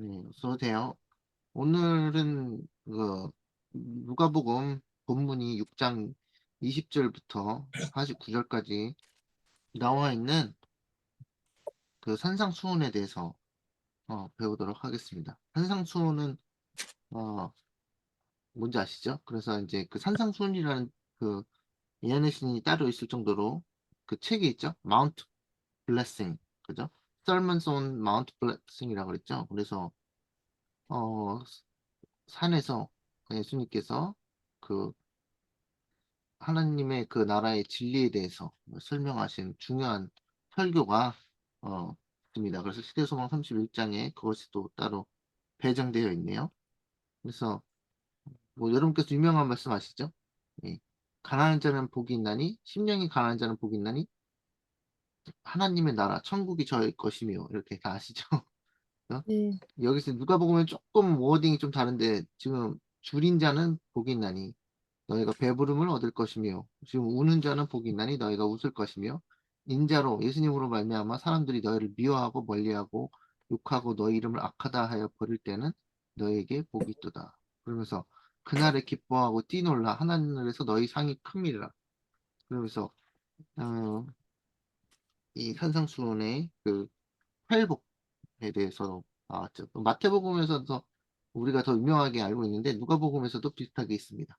네, 써도 돼요. 오늘은 누가복음 본문이 6장 20절부터 49절까지 나와 있는 그 산상수훈에 대해서 배우도록 하겠습니다. 산상수훈은 어, 뭔지 아시죠? 그래서 이제 그 산상수훈이라는 그 예언의 신이 따로 있을 정도로 그 책이 있죠? 마운트 블레싱, 그죠? Sermons on Mount Blessing이라고 그랬죠? 그래서 어, 산에서 예수님께서 그 하나님의 그 나라의 진리에 대해서 설명하신 중요한 설교가 어, 있습니다. 그래서 시대소망 31장에 그것이 또 따로 배정되어 있네요. 그래서 뭐 여러분께서 유명한 말씀 아시죠? 예. 가난한 자는 복이 있나니 심령이 가난한 자는 복이 있나니 하나님의 나라 천국이 저의 것이며 이렇게 다 아시죠? 어? 네, 여기서 누가 보면 조금 워딩이 좀 다른데 지금 줄인 자는 복이 있나니 너희가 배부름을 얻을 것이며 지금 우는 자는 복이 있나니 너희가 웃을 것이며 인자로 예수님으로 말미암아 사람들이 너희를 미워하고 멀리하고 욕하고 너희 이름을 악하다 하여 버릴 때는 너희에게 복이 있도다. 그러면서 그날에 기뻐하고 뛰놀라 하나님에서 너희 상이 큼이라. 그러면서 어, 이 산상수훈의 그 회복에 대해서 나왔죠. 또 마태복음에서도 우리가 더 유명하게 알고 있는데 누가복음에서도 비슷하게 있습니다.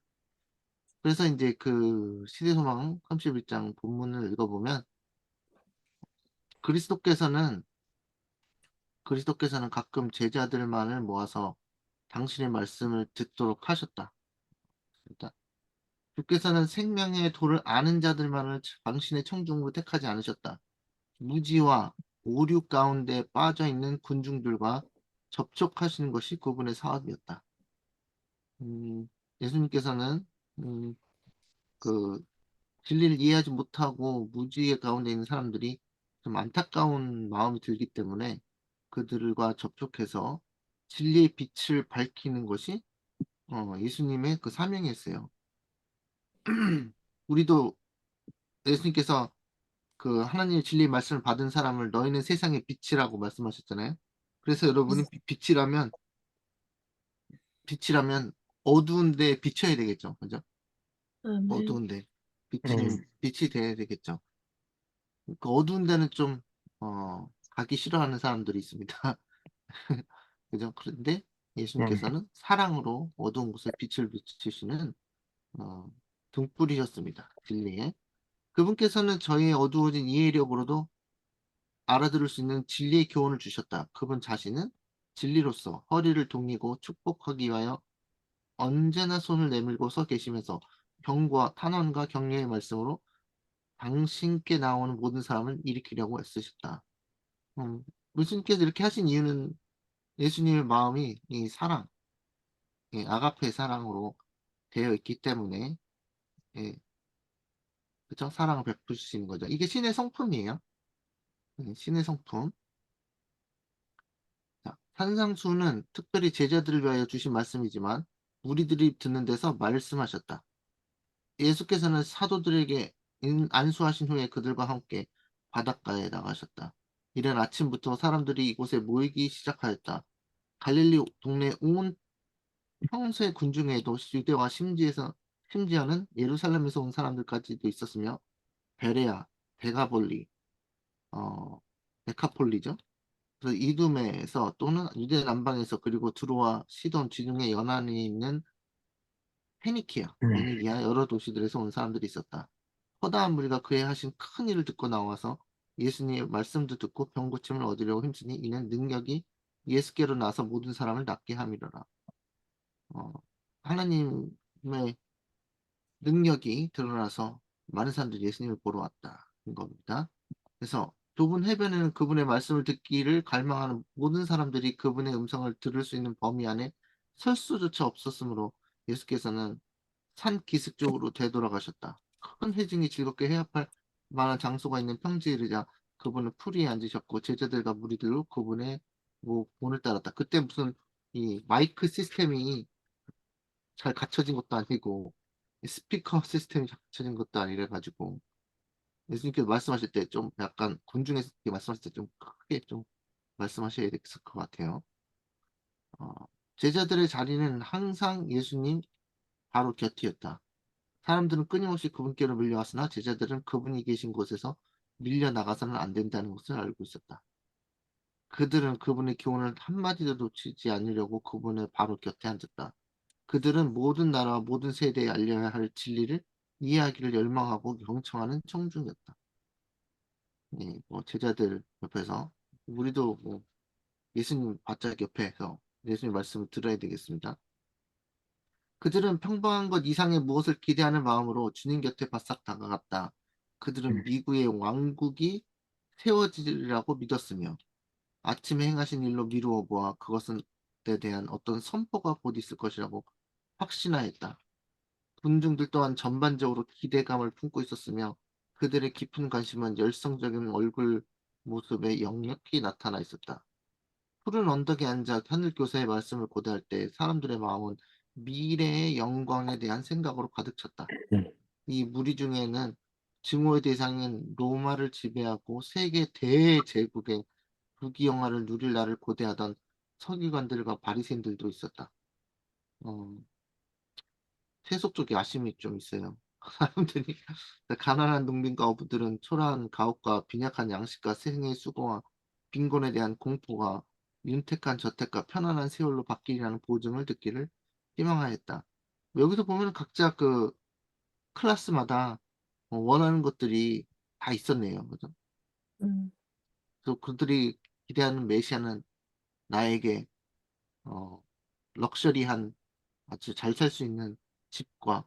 그래서 이제 그 시대소망 31장 본문을 읽어보면 그리스도께서는 그리스도께서는 가끔 제자들만을 모아서 당신의 말씀을 듣도록 하셨다. 그러니까 주께서는 생명의 도를 아는 자들만을 당신의 청중으로 택하지 않으셨다. 무지와 오류 가운데 빠져 있는 군중들과 접촉하시는 것이 그분의 사업이었다. 음, 예수님께서는 음, 그 진리를 이해하지 못하고 무지의 가운데 있는 사람들이 좀 안타까운 마음이 들기 때문에 그들과 접촉해서 진리의 빛을 밝히는 것이 예수님의 그 사명이었어요. 우리도 예수님께서 그 하나님의 진리의 말씀을 받은 사람을 너희는 세상의 빛이라고 말씀하셨잖아요. 그래서 여러분이 빛이라면 어두운데 비춰야 되겠죠. 그죠? 아멘. 어두운데 빛이 돼야 되겠죠. 그 어두운 데는 좀, 가기 싫어하는 사람들이 있습니다. 그죠? 그런데 예수님께서는 사랑으로 어두운 곳에 빛을 비추시는, 어, 등불이셨습니다. 진리에. 그분께서는 저희의 어두워진 이해력으로도 알아들을 수 있는 진리의 교훈을 주셨다. 그분 자신은 진리로서 허리를 동이고 축복하기 위하여 언제나 손을 내밀고 서 계시면서 경고와 탄원과 격려의 말씀으로 당신께 나오는 모든 사람을 일으키려고 애쓰셨다. 음, 예수님께서 이렇게 하신 이유는 예수님의 마음이 이 사랑, 아가페 사랑으로 되어 있기 때문에, 예, 그쵸? 사랑을 베푸시는 거죠. 이게 신의 성품이에요. 신의 성품. 자, 산상수는 특별히 제자들을 위하여 주신 말씀이지만, 우리들이 듣는 데서 말씀하셨다. 예수께서는 사도들에게 안수하신 후에 그들과 함께 바닷가에 나가셨다. 이른 아침부터 사람들이 이곳에 모이기 시작하였다. 갈릴리 동네 온 평소의 군중에도 유대와 심지어는 예루살렘에서 온 사람들까지도 있었으며 베레아, 데가볼리, 어, 데카폴리죠. 그래서 이두메에서 또는 유대 남방에서 그리고 두로와 시돈 지중해 연안에 있는 페니키아, 베니기아 여러 도시들에서 온 사람들이 있었다. 허다한 무리가 그의 하신 큰 일을 듣고 나와서 예수님의 말씀도 듣고 병 고침을 얻으려고 힘쓰니 이는 능력이 예수께로 나서 모든 사람을 낫게 함이로라. 어, 하나님의 능력이 드러나서 많은 사람들이 예수님을 보러 왔다는 겁니다. 그래서 좁은 해변에는 그분의 말씀을 듣기를 갈망하는 모든 사람들이 그분의 음성을 들을 수 있는 범위 안에 설 수조차 없었으므로 예수께서는 산 기슭 쪽으로 되돌아가셨다. 큰 회중이 즐겁게 해합할 만한 장소가 있는 평지에 이르자 그분은 풀 위에 앉으셨고 제자들과 무리들로 그분의 문을 따랐다. 그때 무슨 이 마이크 시스템이 잘 갖춰진 것도 아니고 스피커 시스템이 잘 갖춰진 것도 아니라 가지고 예수님께서 말씀하실 때 좀 약간 군중에서 이렇게 말씀하실 때 좀 크게 좀 말씀하셔야 됐을 것 같아요. 어, 제자들의 자리는 항상 예수님 바로 곁이었다. 사람들은 끊임없이 그분께로 밀려왔으나 제자들은 그분이 계신 곳에서 밀려나가서는 안 된다는 것을 알고 있었다. 그들은 그분의 교훈을 한마디도 놓치지 않으려고 그분의 바로 곁에 앉았다. 그들은 모든 나라와 모든 세대에 알려야 할 진리를 이해하기를 열망하고 경청하는 청중이었다. 예, 뭐 제자들 옆에서 우리도 뭐 예수님 바짝 옆에서 예수님 말씀을 들어야 되겠습니다. 그들은 평범한 것 이상의 무엇을 기대하는 마음으로 주님 곁에 바싹 다가갔다. 그들은 음, 미국의 왕국이 세워지리라고 믿었으며 아침에 행하신 일로 미루어 보아 그것은 에 대한 어떤 선포가 곧 있을 것이라고 확신하였다. 군중들 또한 전반적으로 기대감을 품고 있었으며 그들의 깊은 관심은 열성적인 얼굴 모습에 역력히 나타나 있었다. 푸른 언덕에 앉아 하늘 교사의 말씀을 고대할 때 사람들의 마음은 미래의 영광에 대한 생각으로 가득 찼다. 음, 이 무리 중에는 증오의 대상인 로마를 지배하고 세계 대제국의 부귀영화를 누릴 날을 고대하던 서기관들과 바리새인들도 있었다. 어, 세속적 야심이 좀 있어요. 사람들이 가난한 농민과 어부들은 초라한 가옥과 빈약한 양식과 생의 수고와 빈곤에 대한 공포가 윤택한 저택과 편안한 세월로 바뀌리라는 보증을 듣기를 희망하였다. 여기서 보면 각자 그 클래스마다 원하는 것들이 다 있었네요. 그죠? 음, 그래서 그들이 기대하는 메시아는 나에게 어, 럭셔리한 아주 잘 살 수 있는 집과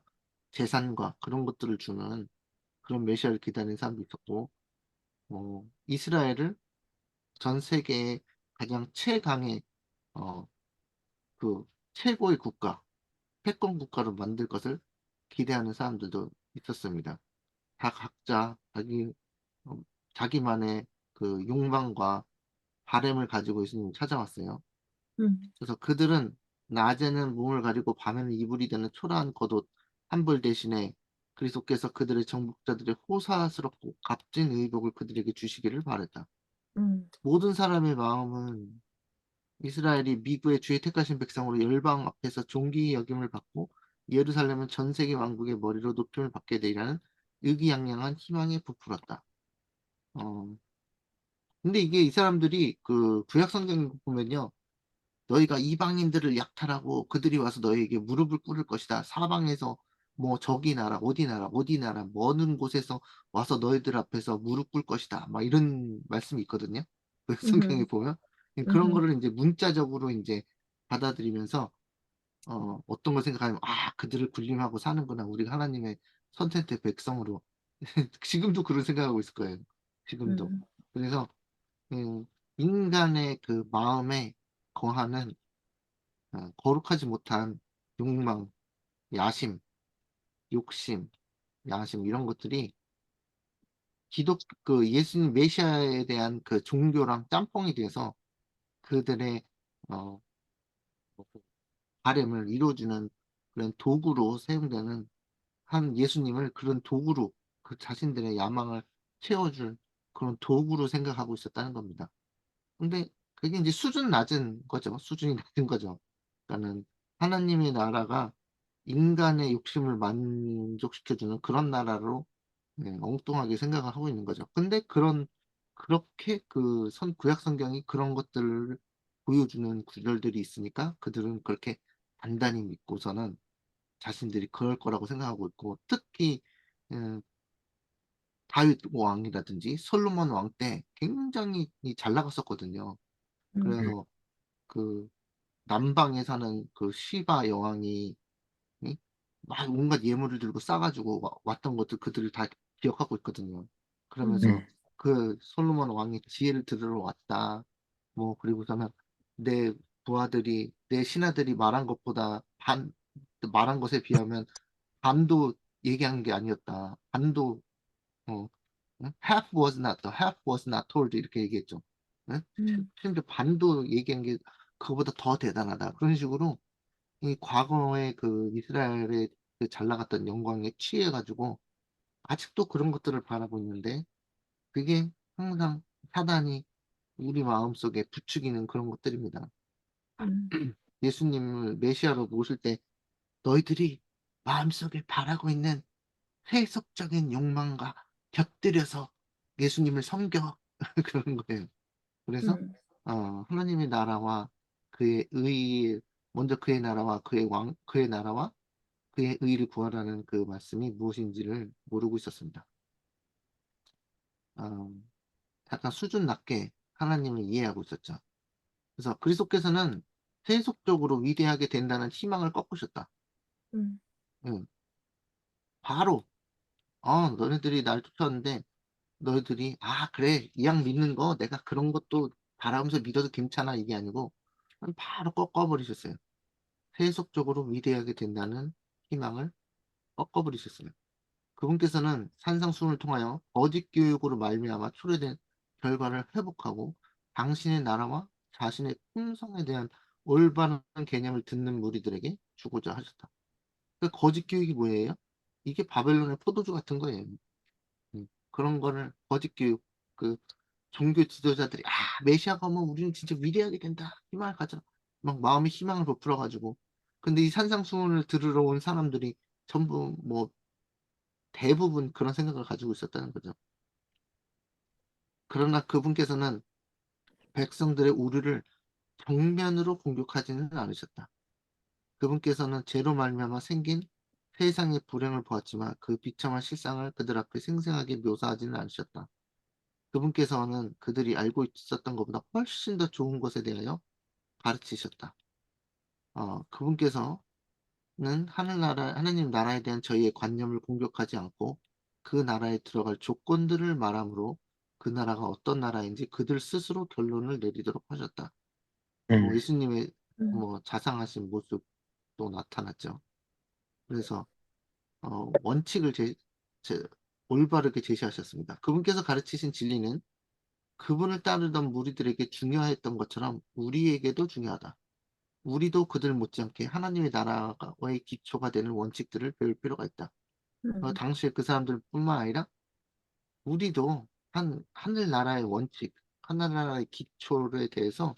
재산과 그런 것들을 주는 그런 메시아를 기다리는 사람도 있었고, 이스라엘을 전 세계의 가장 최강의, 어, 그, 최고의 국가, 패권 국가로 만들 것을 기대하는 사람들도 있었습니다. 다 각자 어, 자기만의 그 욕망과 바램을 가지고 예수님을 찾아왔어요. 음, 그래서 그들은 낮에는 몸을 가리고 밤에는 이불이 되는 초라한 겉옷 한 벌 대신에 그리스도께서 그들의 정복자들의 호사스럽고 값진 의복을 그들에게 주시기를 바랬다. 음, 모든 사람의 마음은 이스라엘이 미국의 주의 택하신 백성으로 열방 앞에서 존귀의 여김을 받고 예루살렘은 전 세계 왕국의 머리로 높임을 받게 되리라는 의기양양한 희망에 부풀었다. 어, 근데 이게 이 사람들이 그 구약 성경 보면요. 너희가 이방인들을 약탈하고 그들이 와서 너희에게 무릎을 꿇을 것이다. 사방에서 뭐 저기 나라, 어디 나라, 어디 나라, 먼 곳에서 와서 너희들 앞에서 무릎 꿇을 것이다. 막 이런 말씀이 있거든요. 그 성경에 음, 보면 그런 음, 거를 이제 문자적으로 이제 받아들이면서 어떤 걸 생각하면 그들을 군림하고 사는구나. 우리가 하나님의 선택된 백성으로 지금도 그런 생각하고 있을 거예요. 지금도. 음, 그래서 음, 인간의 그 마음에 거하는 거룩하지 못한 욕망, 야심, 욕심, 야심 이런 것들이 그 예수님 메시아에 대한 그 종교랑 짬뽕이 돼서 그들의 어, 바램을 이루어주는 그런 도구로 사용되는 한 예수님을 그런 도구로 그 자신들의 야망을 채워줄 그런 도구로 생각하고 있었다는 겁니다. 근데 그게 이제 수준 낮은 거죠. 수준이 낮은 거죠. 그러니까는 하나님의 나라가 인간의 욕심을 만족시켜주는 그런 나라로 엉뚱하게 생각을 하고 있는 거죠. 근데 그렇게 그 구약 성경이 그런 것들을 보여주는 구절들이 있으니까 그들은 그렇게 단단히 믿고서는 자신들이 그럴 거라고 생각하고 있고 특히 음, 다윗 왕이라든지 솔로몬 왕 때 굉장히 잘 나갔었거든요. 음, 음, 그래서 그 남방에 사는 그 시바 여왕이 이? 막 온갖 예물을 들고 싸가지고 왔던 것들 그들을 다 기억하고 있거든요. 음, 그러면서 그 솔로몬 왕이 지혜를 들으러 왔다. 뭐 그리고서는 내 부하들이 내 신하들이 말한 것보다 말한 것에 비하면 반도 얘기한 게 아니었다. 반도 어 half was not half was not told 이렇게 얘기했죠. 응? 음, 심지어 반도 얘기한 게 그거보다 더 대단하다. 그런 식으로 이 과거에 그 이스라엘의 그잘 나갔던 영광에 취해가지고 아직도 그런 것들을 바라고 있는데 그게 항상 사단이 우리 마음속에 부추기는 그런 것들입니다. 음. 예수님을 메시아로 모실 때 너희들이 마음속에 바라고 있는 세속적인 욕망과 곁들여서 예수님을 섬겨. 그런 거예요. 그래서 음, 하나님의 나라와 그의 의, 먼저 그의 나라와 그의 나라와 그의 의를 구하라는 그 말씀이 무엇인지를 모르고 있었습니다. 어, 약간 수준 낮게 하나님을 이해하고 있었죠. 그래서 그리스도께서는 세속적으로 위대하게 된다는 희망을 꺾으셨다. 음, 응, 바로 너네들이 날 쫓았는데 너희들이 그래 이 양 믿는 거 내가 그런 것도 바라면서 믿어도 괜찮아 이게 아니고 바로 꺾어버리셨어요. 세속적으로 위대하게 된다는 희망을 꺾어버리셨어요. 그분께서는 산상수훈을 통하여 거짓 교육으로 말미암아 초래된 결과를 회복하고 당신의 나라와 자신의 품성에 대한 올바른 개념을 듣는 무리들에게 주고자 하셨다. 그 거짓 교육이 뭐예요? 이게 바벨론의 포도주 같은 거예요. 그런 거를 거짓 교육, 그 종교 지도자들이 메시아가 오면 우리는 진짜 위대하게 된다. 희망을 가져. 막 마음에 희망을 부풀어가지고. 근데 이 산상수훈을 들으러 온 사람들이 전부 뭐 대부분 그런 생각을 가지고 있었다는 거죠. 그러나 그분께서는 백성들의 우려를 정면으로 공격하지는 않으셨다. 그분께서는 죄로 말미암아 생긴 세상의 불행을 보았지만 그 비참한 실상을 그들 앞에 생생하게 묘사하지는 않으셨다. 그분께서는 그들이 알고 있었던 것보다 훨씬 더 좋은 것에 대하여 가르치셨다. 그분께서는 하나님 나라에 대한 저희의 관념을 공격하지 않고 그 나라에 들어갈 조건들을 말함으로 그 나라가 어떤 나라인지 그들 스스로 결론을 내리도록 하셨다. 음, 예수님의 음, 자상하신 모습도 나타났죠. 그래서 원칙을 제- 올바르게 제시하셨습니다. 그분께서 가르치신 진리는 그분을 따르던 무리들에게 중요했던 것처럼 우리에게도 중요하다. 우리도 그들 못지않게 하나님의 나라의 기초가 되는 원칙들을 배울 필요가 있다. 음, 당시에 그 사람들뿐만 아니라 우리도 하늘나라의 원칙, 하늘나라의 기초에 대해서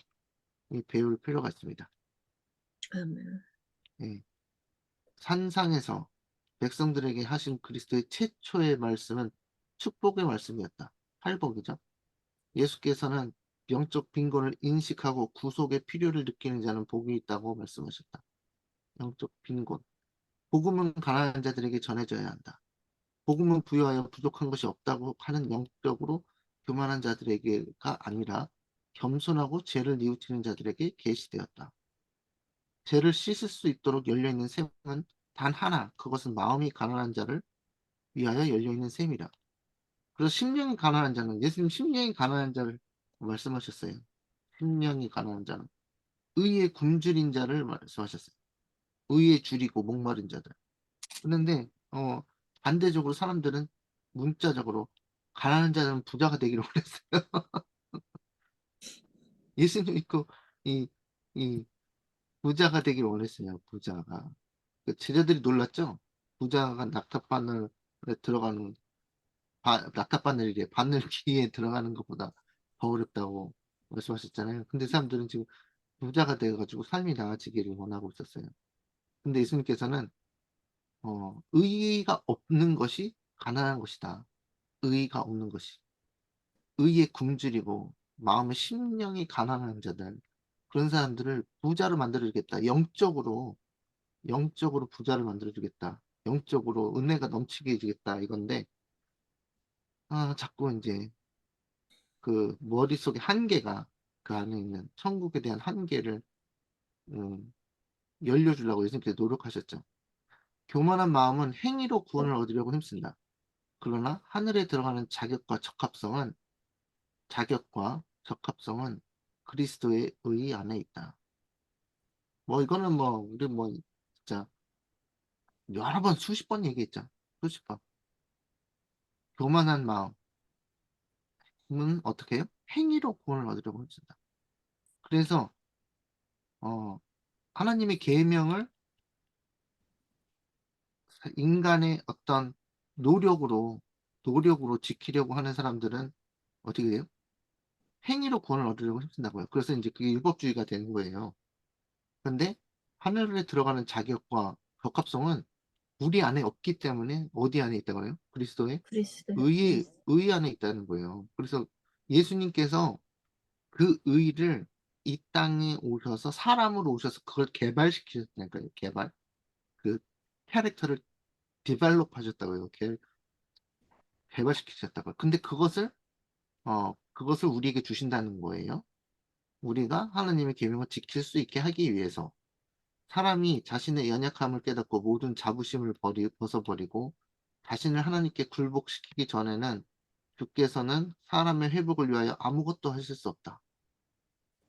배울 필요가 있습니다. 아멘. 예. 산상에서 백성들에게 하신 그리스도의 최초의 말씀은 축복의 말씀이었다. 팔복이죠. 예수께서는 영적 빈곤을 인식하고 구속의 필요를 느끼는 자는 복이 있다고 말씀하셨다. 영적 빈곤. 복음은 가난한 자들에게 전해져야 한다. 복음은 부여하여 부족한 것이 없다고 하는 영적으로 교만한 자들에게가 아니라 겸손하고 죄를 뉘우치는 자들에게 계시되었다. 죄를 씻을 수 있도록 열려있는 샘은 단 하나, 그것은 마음이 가난한 자를 위하여 열려있는 샘이라. 그래서 심령이 가난한 자는, 예수님 심령이 가난한 자를 말씀하셨어요. 심령이 가난한 자는. 의에 굶주린 자를 말씀하셨어요. 의에 줄이고 목마른 자들. 그런데 반대적으로 사람들은 문자적으로 가난한 자는 부자가 되기를 원했어요. 예수님 믿고 이, 이 부자가 되기를 원했어요. 부자가. 그 제자들이 놀랐죠. 부자가 낙타바늘에 들어가는 낙타바늘이래. 바늘 귀에 들어가는 것보다 더 어렵다고 말씀하셨잖아요. 근데 사람들은 지금 부자가 돼가지고 삶이 나아지기를 원하고 있었어요. 근데 예수님께서는 의의가 없는 것이 가난한 것이다. 의의가 없는 것이. 의에 굶주리고 마음의 심령이 가난한 자들, 그런 사람들을 부자로 만들어주겠다. 영적으로 부자를 만들어주겠다. 영적으로 은혜가 넘치게 해주겠다. 이건데, 자꾸 이제 그 머릿속에 한계가 그 안에 있는 천국에 대한 한계를 음, 열려주려고 예수님께서 노력하셨죠. 교만한 마음은 행위로 구원을 얻으려고 힘쓴다. 그러나 하늘에 들어가는 자격과 적합성은 그리스도의 의 안에 있다. 뭐 이거는 뭐 우리 뭐 진짜 여러 번 수십 번 얘기했죠. 수십 번. 교만한 마음은 어떻게 해요? 행위로 구원을 얻으려고 했습니다. 그래서 어, 하나님의 계명을 인간의 어떤 노력으로 지키려고 하는 사람들은 어떻게 돼요? 행위로 구원을 얻으려고 힘쓴다고요. 그래서 이제 그게 율법주의가 되는 거예요. 근데 하늘에 들어가는 자격과 적합성은 우리 안에 없기 때문에 어디 안에 있다고 해요? 그리스도의 그리스도요? 의 안에 있다는 거예요. 그래서 예수님께서 그 의를 이 땅에 오셔서 사람으로 오셔서 그걸 개발시키셨다니까요. 개발. 그 캐릭터를 디벨롭 하셨다고요. 개발시키셨다고요. 근데 그것을 우리에게 주신다는 거예요. 우리가 하나님의 계명을 지킬 수 있게 하기 위해서 사람이 자신의 연약함을 깨닫고 모든 자부심을 벗어버리고 자신을 하나님께 굴복시키기 전에는 주께서는 사람의 회복을 위하여 아무것도 하실 수 없다.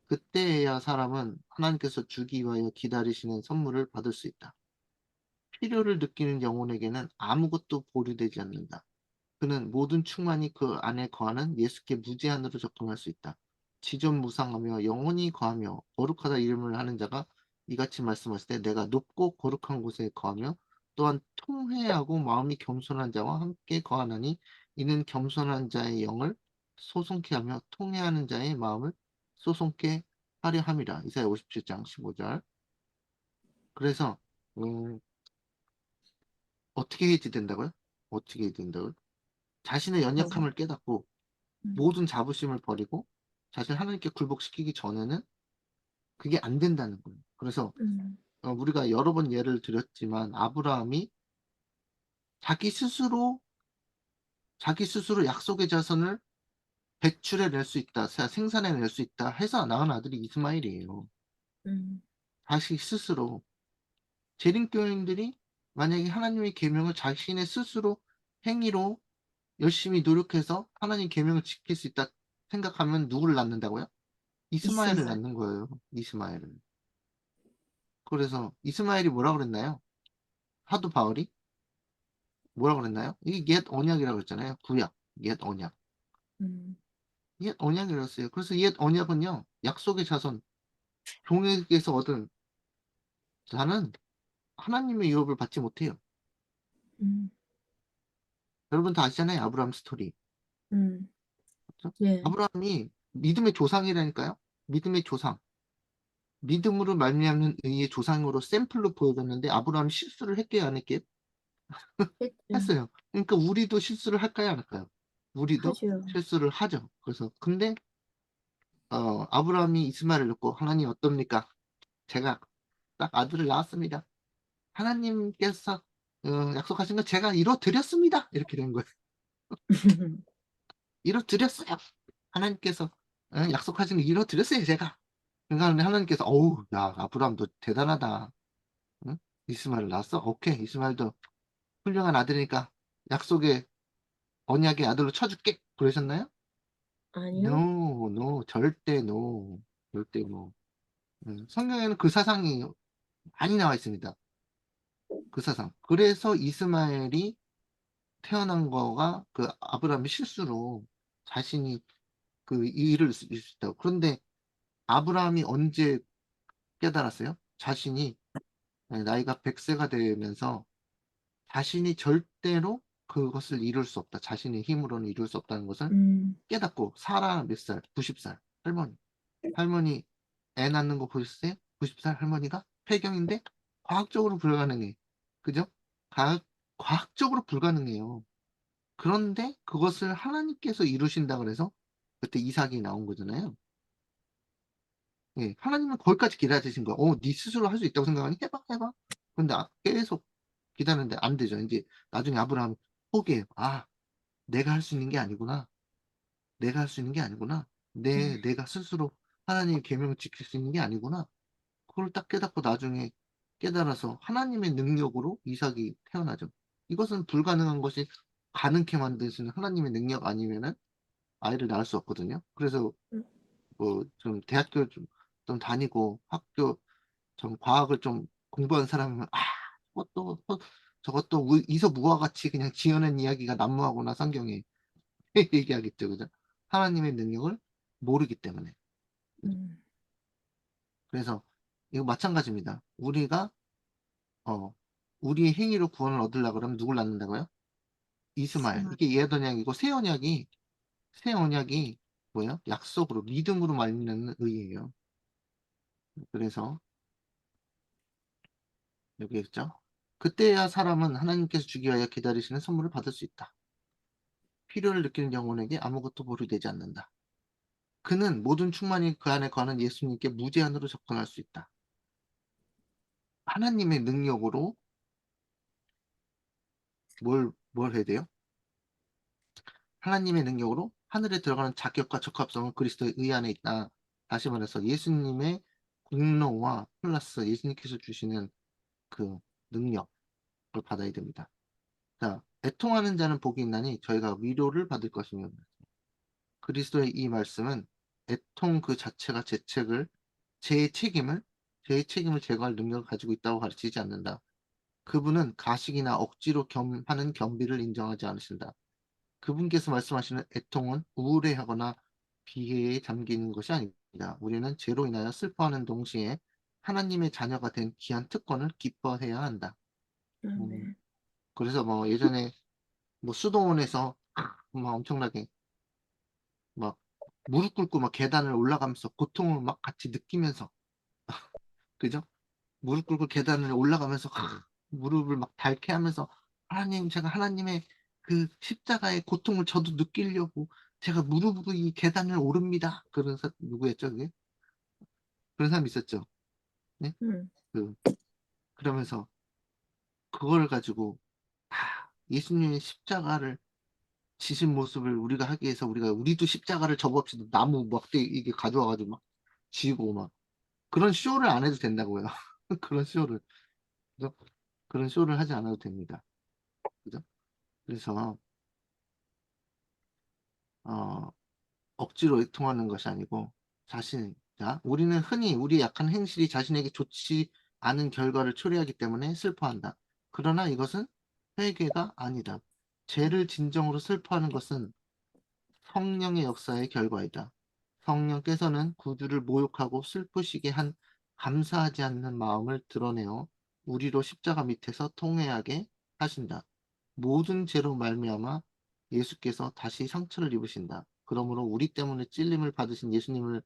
그때에야 사람은 하나님께서 주기 위하여 기다리시는 선물을 받을 수 있다. 필요를 느끼는 영혼에게는 아무것도 보류되지 않는다. 그는 모든 충만이 그 안에 거하는 예수께 무제한으로 접근할 수 있다. 지존무상하며 영원히 거하며 거룩하다 이름을 하는 자가 이같이 말씀하실 때 내가 높고 거룩한 곳에 거하며 또한 통회하고 마음이 겸손한 자와 함께 거하나니 이는 겸손한 자의 영을 소송케 하며 통회하는 자의 마음을 소송케 하려 함이라. 이사야 57장 15절. 그래서 어떻게 해야 된다고요? 어떻게 해야 된다고요? 자신의 어, 연약함을 깨닫고 음, 모든 자부심을 버리고 자신을 하나님께 굴복시키기 전에는 그게 안 된다는 거예요. 그래서 음, 우리가 여러 번 예를 들었지만 아브라함이 자기 스스로 약속의 자손을 배출해 낼 수 있다, 생산해 낼 수 있다 해서 낳은 아들이 이스마엘이에요. 음, 자식 스스로. 재림교인들이 만약에 하나님의 계명을 자신의 스스로 행위로 열심히 노력해서 하나님 계명을 지킬 수 있다 생각하면 누구를 낳는다고요? 이스마엘을 이스마엘. 낳는 거예요. 이스마엘을. 그래서 이스마엘이 뭐라 그랬나요? 사도 바울이 뭐라 그랬나요? 이게 옛 언약이라고 그랬잖아요. 구약, 옛 언약. 음, 옛 언약이라고 했어요. 그래서 옛 언약은요, 약속의 자손, 종에게서 얻은 자는 하나님의 유업을 받지 못해요. 음, 여러분 다 아시잖아요. 아브라함 스토리. 음, 그렇죠? 예, 아브라함이 믿음의 조상이라니까요. 믿음의 조상. 믿음으로 말미암는 의의 조상으로 샘플로 보여줬는데 아브라함이 실수를 했게요, 안 했게요? 했죠. 했어요. 그러니까 우리도 실수를 할까요, 안 할까요? 우리도 하죠. 실수를 하죠. 그래서 근데 아브라함이 이스마엘을 낳고 하나님 어떻습니까? 제가 딱 아들을 낳았습니다. 하나님께서 약속하신 거 제가 이뤄드렸습니다. 이렇게 된 거예요. 이뤄드렸어요. 하나님께서 약속하신 거 이뤄드렸어요, 제가. 그러니까 하나님께서 어우, 야, 아브라함 너 대단하다. 응? 이스마엘 낳았어? 오케이, 이스마엘도 훌륭한 아들이니까 약속의 언약의 아들로 쳐줄게. 그러셨나요? 아니요? No, no, 절대 no, 절대 no. 성경에는 그 사상이 많이 나와 있습니다. 그 사상. 그래서 이스마엘이 태어난 거가 그 아브라함의 실수로 자신이 그 일을 수 있다고. 그런데 아브라함이 언제 깨달았어요? 자신이 나이가 100세가 되면서 자신이 절대로 그것을 이룰 수 없다. 자신의 힘으로는 이룰 수 없다는 것을 음, 깨닫고 사라 몇 살? 90살. 할머니 애 낳는 거 보셨어요? 90살 할머니가 폐경인데 과학적으로 불가능해. 그죠? 과학, 과학적으로 불가능해요. 그런데 그것을 하나님께서 이루신다 그래서 그때 이삭이 나온 거잖아요. 예, 하나님은 거기까지 기다리신 거야. 네 스스로 할 수 있다고 생각하니 해봐, 해봐. 근데 계속 기다리는데 안 되죠. 이제 나중에 아브라함 포기해요. 내가 할 수 있는 게 아니구나. 내가 할 수 있는 게 아니구나. 음, 내가 스스로 하나님의 계명을 지킬 수 있는 게 아니구나. 그걸 딱 깨닫고 나중에 깨달아서 하나님의 능력으로 이삭이 태어나죠. 이것은 불가능한 것이 가능케 만드시는 하나님의 능력 아니면은 아이를 낳을 수 없거든요. 그래서 음, 뭐 좀 대학교 좀 다니고 학교 좀 과학을 좀 공부한 사람이면 저것도 저것도 이서무화 같이 그냥 지어낸 이야기가 난무하구나 성경에 얘기하겠죠, 그죠? 하나님의 능력을 모르기 때문에. 음, 그래서 이거 마찬가지입니다. 어, 우리의 행위로 구원을 얻으려고 그러면 누굴 낳는다고요? 이스마엘. 이스마엘. 이게 옛 언약이고 새 언약이 뭐예요? 약속으로 믿음으로 말미암는 의예요. 그래서 여기 있죠. 그때야 사람은 하나님께서 주기 위하여 기다리시는 선물을 받을 수 있다. 필요를 느끼는 영혼에게 아무것도 보류되지 않는다. 그는 모든 충만이 그 안에 거하는 예수님께 무제한으로 접근할 수 있다. 하나님의 능력으로 뭘 해야 돼요? 하나님의 능력으로 하늘에 들어가는 자격과 적합성은 그리스도의 의 안에 있다. 다시 말해서 예수님의 공로와 플러스 예수님께서 주시는 그 능력을 받아야 됩니다. 자, 애통하는 자는 복이 있나니 저희가 위로를 받을 것이며 그리스도의 이 말씀은 애통 그 자체가 제 책임을 제거할 능력을 가지고 있다고 가르치지 않는다. 그분은 가식이나 억지로 하는 겸비를 인정하지 않으신다. 그분께서 말씀하시는 애통은 우울해하거나 비애에 잠기는 것이 아닙니다. 우리는 죄로 인하여 슬퍼하는 동시에 하나님의 자녀가 된 귀한 특권을 기뻐해야 한다. 음, 아멘. 그래서 뭐 예전에 뭐 수도원에서 막 엄청나게 막 무릎 꿇고 막 계단을 올라가면서 고통을 막 같이 느끼면서 그죠? 무릎 꿇고 계단을 올라가면서 무릎을 막 닳게 하면서 하나님 제가 하나님의 그 십자가의 고통을 저도 느끼려고 제가 무릎으로 이 계단을 오릅니다. 누구였죠 그게? 그런 사람 있었죠. 네? 음, 그 그러면서 그걸 가지고 예수님의 십자가를 지신 모습을 우리가 하기 위해서 우리도 십자가를 접읍시다. 나무 막대 이게 가져와가지고 막 지고 막 그런 쇼를 안 해도 된다고요. 그런 쇼를. 그죠? 그런 쇼를 하지 않아도 됩니다. 그죠? 그래서 어, 억지로 애통하는 것이 아니고 우리는 흔히 우리의 약한 행실이 자신에게 좋지 않은 결과를 초래하기 때문에 슬퍼한다. 그러나 이것은 회개가 아니다. 죄를 진정으로 슬퍼하는 것은 성령의 역사의 결과이다. 성령께서는 구주를 모욕하고 슬프시게 한 감사하지 않는 마음을 드러내어 우리로 십자가 밑에서 통회하게 하신다. 모든 죄로 말미암아 예수께서 다시 상처를 입으신다. 그러므로 우리 때문에 찔림을 받으신 예수님을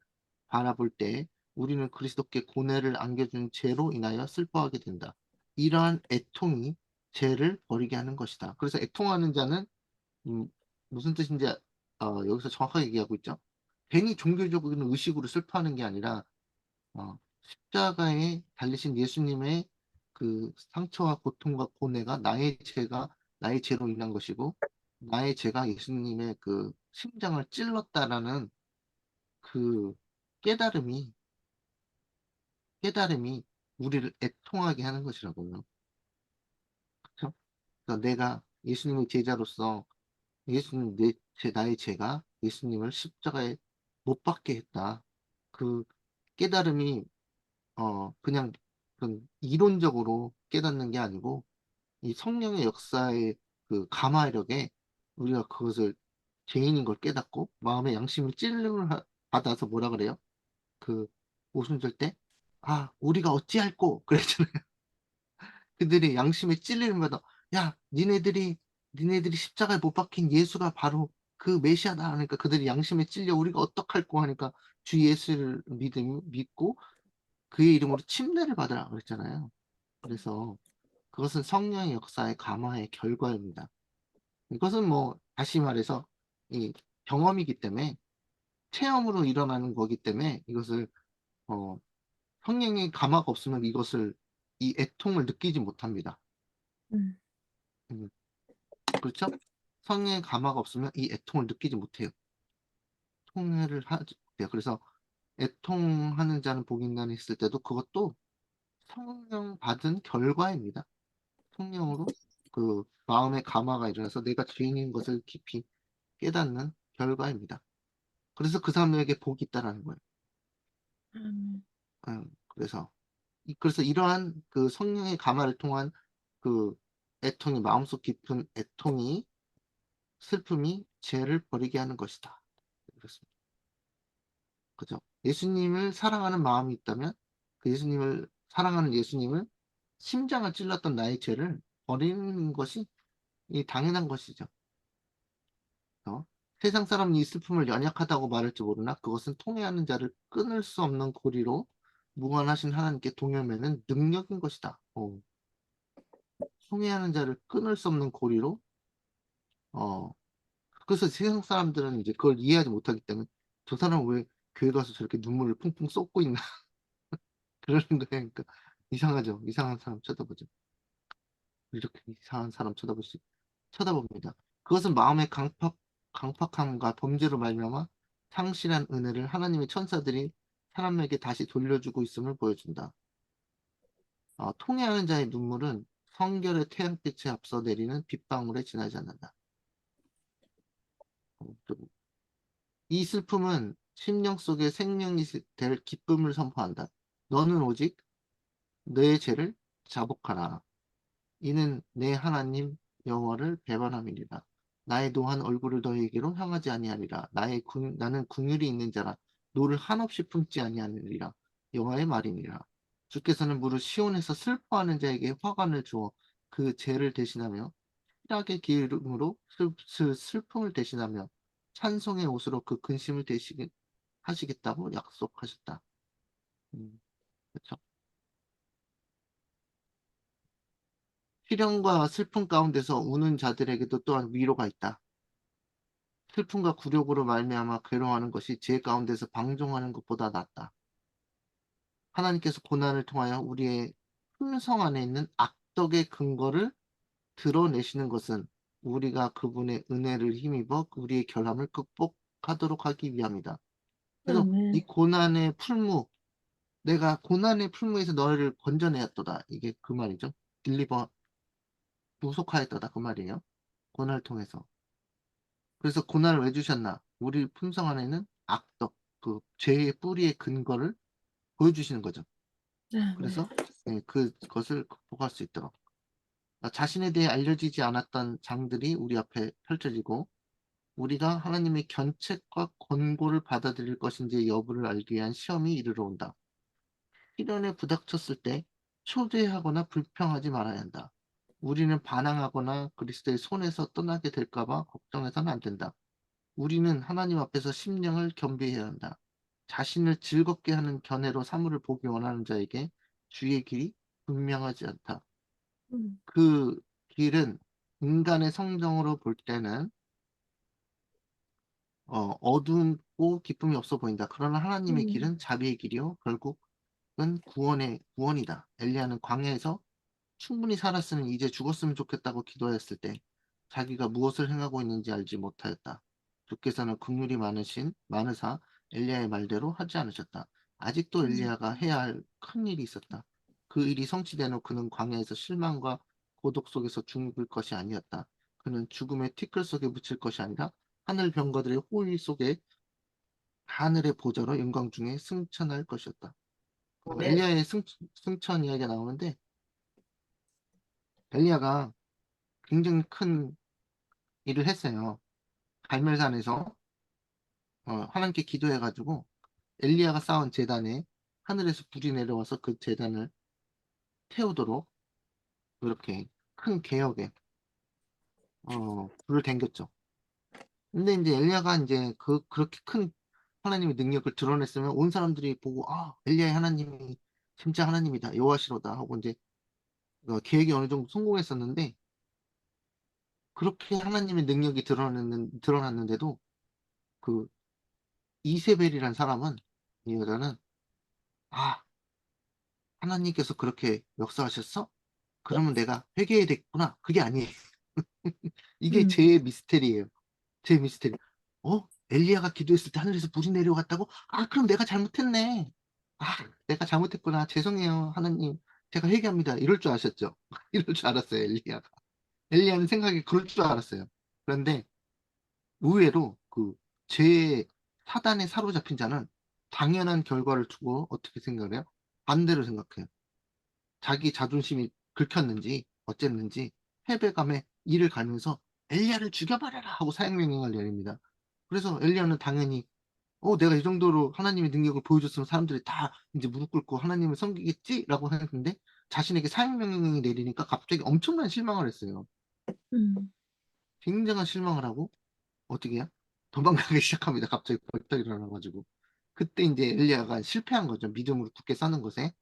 바라볼 때 우리는 그리스도께 고뇌를 안겨준 죄로 인하여 슬퍼하게 된다. 이러한 애통이 죄를 버리게 하는 것이다. 그래서 애통하는 자는 음, 무슨 뜻인지 여기서 정확하게 얘기하고 있죠. 괜히 종교적인 의식으로 슬퍼하는 게 아니라 십자가에 달리신 예수님의 그 상처와 고통과 고뇌가 나의 죄로 인한 것이고 나의 죄가 예수님의 그 심장을 찔렀다라는 그 깨달음이 깨달음이 우리를 애통하게 하는 것이라고요. 그렇죠? 그래서 내가 예수님의 제자로서 나의 죄가 예수님을 십자가에 못 박게 했다. 그 깨달음이 그냥 그런 이론적으로 깨닫는 게 아니고 이 성령의 역사의 그 감화력에 우리가 그것을 죄인인 걸 깨닫고 마음의 양심을 받아서 뭐라 그래요? 그 오순절 때 우리가 어찌할꼬 그랬잖아요. 그들이 양심에 찔림마다 야 니네들이 십자가에 못 박힌 예수가 바로 그 메시아다 하니까 그들이 양심에 찔려 우리가 어떡할꼬 하니까 주 예수를 믿고 그의 이름으로 침례를 받으라 그랬잖아요. 그래서 그것은 성령의 역사의 감화의 결과입니다. 이것은 뭐 다시 말해서 이 경험이기 때문에 체험으로 일어나는 거기 때문에 이것을 어, 성령의 감화가 없으면 이 애통을 느끼지 못합니다. 음, 음, 그렇죠? 성령의 감화가 없으면 이 애통을 느끼지 못해요. 통회를 하지 못해요. 그래서 애통하는 자는 복이 있나니 했을 때도 그것도 성령 받은 결과입니다. 성령으로 그 마음의 감화가 일어나서 내가 죄인인 것을 깊이 깨닫는 결과입니다. 그래서 그 사람에게 복이 있다라는 거예요. 아멘. 그래서 이러한 그 성령의 감화를 통한 그 마음속 깊은 애통이 슬픔이 죄를 버리게 하는 것이다. 그렇습니다. 그죠? 예수님을 사랑하는 마음이 있다면 사랑하는 예수님을 심장을 찔렀던 나의 죄를 버리는 것이 이 당연한 것이죠. 세상 사람은 이 슬픔을 연약하다고 말할지 모르나 그것은 통회하는 자를 끊을 수 없는 고리로 무관하신 하나님께 동요매는 능력인 것이다. 통해하는 자를 끊을 수 없는 고리로, 어, 그래서 세상 사람들은 이제 그걸 이해하지 못하기 때문에 저 사람 왜 교회 가서 저렇게 눈물을 풍풍 쏟고 있나 그러는 거예요. 그러니까 이상하죠. 이상한 사람 쳐다보죠. 이렇게 이상한 사람 쳐다봅니다. 그것은 마음의 강팍함과 범죄로 말미암아 상실한 은혜를 하나님의 천사들이 사람에게 다시 돌려주고 있음을 보여준다. 통해하는 자의 눈물은 성결의 태양빛에 앞서 내리는 빗방울에 지나지 않는다. 그리고 이 슬픔은 심령 속에 생명이 될 기쁨을 선포한다. 너는 오직 너의 죄를 자복하라. 이는 내 하나님 여호와를 배반함이니라. 나의 노한 얼굴을 너에게로 향하지 아니하리라. 나는 긍휼이 있는 자라. 노를 한없이 품지 아니하느니라. 여호와의 말이니라. 주께서는 무릇 시온에서 슬퍼하는 자에게 화관을 주어 그 죄를 대신하며 희락의 기름으로 슬픔을 대신하며 찬송의 옷으로 그 근심을 하시겠다고 약속하셨다. 그렇죠. 시련과 슬픔 가운데서 우는 자들에게도 또한 위로가 있다. 슬픔과 굴욕으로 말미암아 괴로워하는 것이 죄 가운데서 방종하는 것보다 낫다. 하나님께서 고난을 통하여 우리의 품성 안에 있는 악덕의 근거를 드러내시는 것은 우리가 그분의 은혜를 힘입어 우리의 결함을 극복하도록 하기 위함이다. 그래서 이 아멘. 고난의 풀무, 내가 고난의 풀무에서 너를 건져내었도다. 이게 그 말이죠. 딜리버, 구속하였도다. 그 말이에요. 고난을 통해서. 그래서 고난을 왜 주셨나? 우리 품성 안에는 악덕, 그 죄의 뿌리의 근거를 보여주시는 거죠. 아멘. 그래서 그것을 극복할 수 있도록. 자신에 대해 알려지지 않았던 장들이 우리 앞에 펼쳐지고 우리가 하나님의 견책과 권고를 받아들일 것인지 여부를 알기 위한 시험이 이르러 온다. 시련에 부닥쳤을 때 초대하거나 불평하지 말아야 한다. 우리는 반항하거나 그리스도의 손에서 떠나게 될까봐 걱정해서는 안 된다. 우리는 하나님 앞에서 심령을 겸비해야 한다. 자신을 즐겁게 하는 견해로 사물을 보기 원하는 자에게 주의 길이 분명하지 않다. 음, 그 길은 인간의 성정으로 볼 때는 어둡고 기쁨이 없어 보인다. 그러나 하나님의 음, 길은 자비의 길이요 결국은 구원이다. 엘리야는 광야에서 충분히 살았으면 이제 죽었으면 좋겠다고 기도했을 때 자기가 무엇을 행하고 있는지 알지 못하였다. 주께서는 긍휼이 많으사 엘리야의 말대로 하지 않으셨다. 아직도 음, 엘리야가 해야 할 큰 일이 있었다. 그 일이 성취된 후 그는 광야에서 실망과 고독 속에서 죽을 것이 아니었다. 그는 죽음의 티끌 속에 묻힐 것이 아니라 하늘 병거들의 호의 속에 하늘의 보좌로 영광 중에 승천할 것이었다. 아멘. 엘리야의 승천 이야기가 나오는데 엘리야가 굉장히 큰 일을 했어요. 갈멜산에서 하나님께 기도해가지고 엘리야가 쌓은 제단에 하늘에서 불이 내려와서 그 제단을 태우도록 그렇게 큰 계역에 불을 댕겼죠. 근데 이제 엘리야가 이제 그렇게 큰 하나님의 능력을 드러냈으면 온 사람들이 보고 엘리야의 하나님이 진짜 하나님이다 여호와시로다 하고 이제 계획이 어느 정도 성공했었는데 그렇게 하나님의 능력이 드러났는데도 그 이세벨이란 사람은 이 여자는 아 하나님께서 그렇게 역사하셨어? 그러면 내가 회개해야 되겠구나. 그게 아니에요. 이게 음, 제 미스테리예요. 제 미스테리. 엘리야가 기도했을 때 하늘에서 불이 내려갔다고? 그럼 내가 잘못했네. 아, 내가 잘못했구나. 죄송해요, 하나님. 제가 회개합니다. 이럴 줄 아셨죠? 이럴 줄 알았어요, 엘리야가. 엘리야는 생각이 그럴 줄 알았어요. 그런데 의외로 사단에 사로잡힌 자는 당연한 결과를 두고 어떻게 생각을 해요? 반대로 생각해요. 자기 자존심이 긁혔는지 어쨌는지 패배감에 이를 갈면서 엘리야를 죽여버려라 하고 사형명령을 내립니다. 그래서 엘리야는 당연히 내가 이 정도로 하나님의 능력을 보여줬으면 사람들이 다 이제 무릎 꿇고 하나님을 섬기겠지라고 생각했는데 자신에게 사형명령이 내리니까 갑자기 엄청난 실망을 했어요. 음, 굉장한 실망을 하고 어떻게 해요? 도망가기 시작합니다. 갑자기 벌떡 일어나가지고 그때 이제 엘리야가 실패한 거죠. 믿음으로 굳게 서는 것에.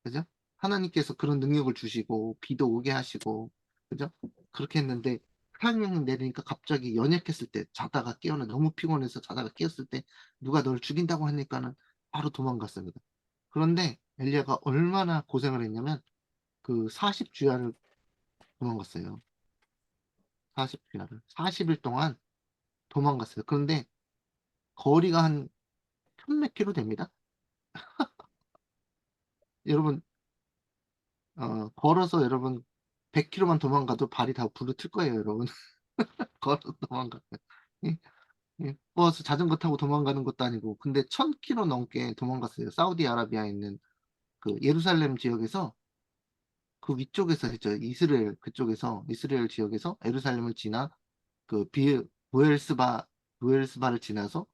그죠? 하나님께서 그런 능력을 주시고 비도 오게 하시고 그죠? 그렇게 했는데 타임명령 내리니까 갑자기 연약했을 때 자다가 깨어나 너무 피곤해서 자다가 깨었을 때 누가 널 죽인다고 하니까는 바로 도망갔습니다. 그런데 엘리야가 얼마나 고생을 했냐면 그 40주야를 도망갔어요. 40주야를 40일 동안 도망갔어요. 그런데 거리가 한 천몇 킬로 됩니다. 여러분 걸어서 여러분 100km만 도망가도 발이 다 부르틀 거예요, 여러분. 걸어서 도망가면. 예, 예. 버스 자전거 타고 도망가는 것도 아니고 근데 1000km 넘게 도망갔어요. 사우디아라비아에 있는 그 예루살렘 지역에서 그 위쪽에서 했죠. 이스라엘 그쪽에서 이스라엘 지역에서 예루살렘을 지나 그 부엘스바를 지나서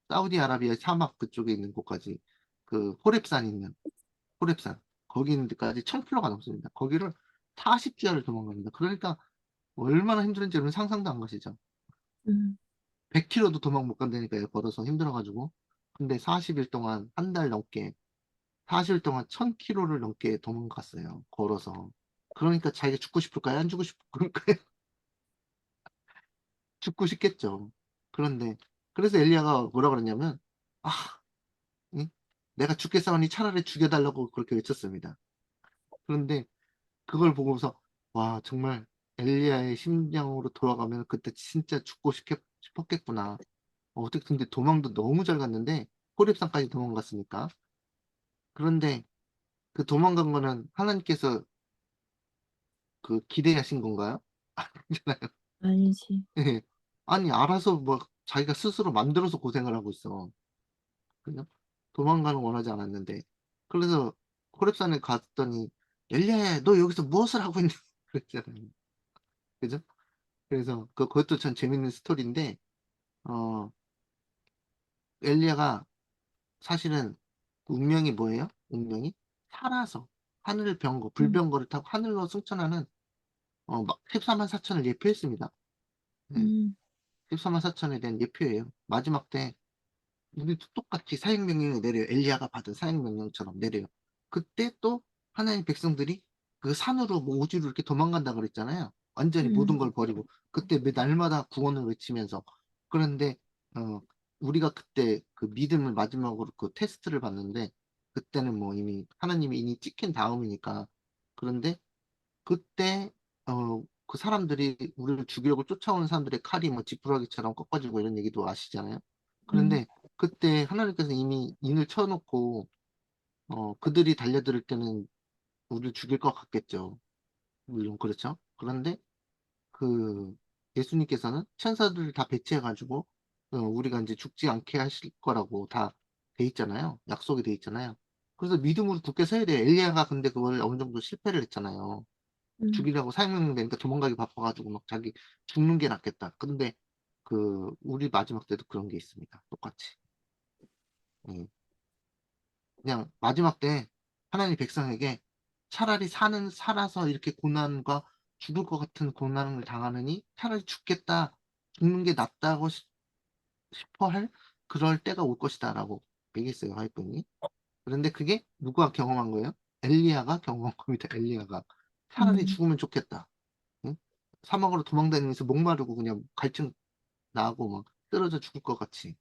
사우디아라비아 사막 그쪽에 있는 곳까지 그 호렙산 있는 호렙산 거기 있는 데까지 1000km가 넘습니다. 거기를 40주야를 도망갑니다. 그러니까 얼마나 힘든지 여러분 상상도 안 가시죠. 음, 100km도 도망 못 간다니까요. 걸어서 힘들어가지고. 근데 40일 동안 한 달 넘게 40일 동안 1000km를 넘게 도망갔어요. 걸어서. 그러니까 자기가 죽고 싶을까요? 안 죽고 싶을까요? 죽고 싶겠죠. 그런데 그래서 엘리야가 뭐라 그러냐면 아, 응? 내가 죽겠사오니 차라리 죽여달라고 그렇게 외쳤습니다. 그런데 그걸 보고서 와 정말 엘리야의 심정으로 돌아가면 그때 진짜 죽고 싶었겠구나. 어떻게 근데 도망도 너무 잘 갔는데 호렙산까지 도망갔으니까. 그런데 그 도망간 거는 하나님께서 그 기대하신 건가요? 아니잖아요. 아니지. 예. 아니 알아서 뭐 자기가 스스로 만들어서 고생을 하고 있어. 그죠? 도망가는 원하지 않았는데. 그래서 호렙산에 갔더니 엘리야야 너 여기서 무엇을 하고 있냐 그랬잖아요. 그죠? 그래서 그것도 참 재밌는 스토리인데 어 엘리야가 사실은 운명이 뭐예요? 운명이 살아서 하늘 병거, 음, 불병거를 타고 하늘로 승천하는 막 14만 4천을 예표했습니다. 네, 음, 14만 4천에 대한 예표예요. 마지막 때 우리도 똑같이 사행명령을 내려요. 엘리야가 받은 사행명령처럼 내려요. 그때 또 하나님 백성들이 그 산으로 뭐 오지로 이렇게 도망간다 그랬잖아요. 완전히 모든 음, 걸 버리고 그때 매 날마다 구원을 외치면서 그런데 어, 우리가 그때 그 믿음을 마지막으로 그 테스트를 봤는데 그때는 뭐 이미 하나님이 이미 찍힌 다음이니까 그런데 그때 그 사람들이 우리를 죽이려고 쫓아오는 사람들의 칼이 뭐 지푸라기처럼 꺾어지고 이런 얘기도 아시잖아요. 음, 그런데 그때 하나님께서 이미 인을 쳐놓고 그들이 달려들 때는 우리를 죽일 것 같겠죠. 물론 그렇죠. 그런데 그 예수님께서는 천사들을 다 배치해가지고 우리가 이제 죽지 않게 하실 거라고 다 돼 있잖아요. 약속이 돼 있잖아요. 그래서 믿음으로 굳게 서야 돼요. 엘리야가 근데 그걸 어느 정도 실패를 했잖아요. 음, 죽이려고 사형명 되니까 도망가기 바빠가지고 막 자기 죽는 게 낫겠다. 근데 그 우리 마지막 때도 그런 게 있습니다. 똑같이. 예. 그냥 마지막 때 하나님 백성에게 차라리 살아서 이렇게 고난과 죽을 것 같은 고난을 당하느니 차라리 죽겠다, 죽는 게 낫다고 싶어 할 그럴 때가 올 것이다라고 얘기했어요, 하이픈이. 그런데 그게 누가 경험한 거예요? 엘리야가 경험한 겁니다, 엘리야가. 차라리 음, 죽으면 좋겠다. 응? 사막으로 도망다니면서 목마르고 그냥 갈증 나고 막 쓰러져 죽을 것 같이.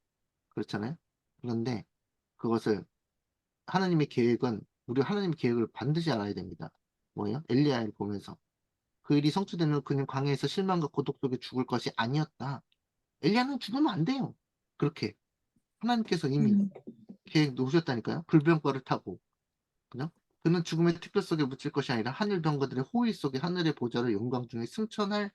그렇잖아요? 그런데 그것을 하나님의 계획은 우리 하나님의 계획을 반드시 알아야 됩니다. 뭐예요? 엘리야를 보면서 그 일이 성취되는 그는 광야에서 실망과 고독 속에 죽을 것이 아니었다. 엘리야는 죽으면 안 돼요. 그렇게 하나님께서 이미 음, 계획 놓으셨다니까요. 불병거를 타고 그죠? 그는 죽음의 특별 속에 묻힐 것이 아니라 하늘 병거들의 호의 속에 하늘의 보좌를 영광 중에 승천할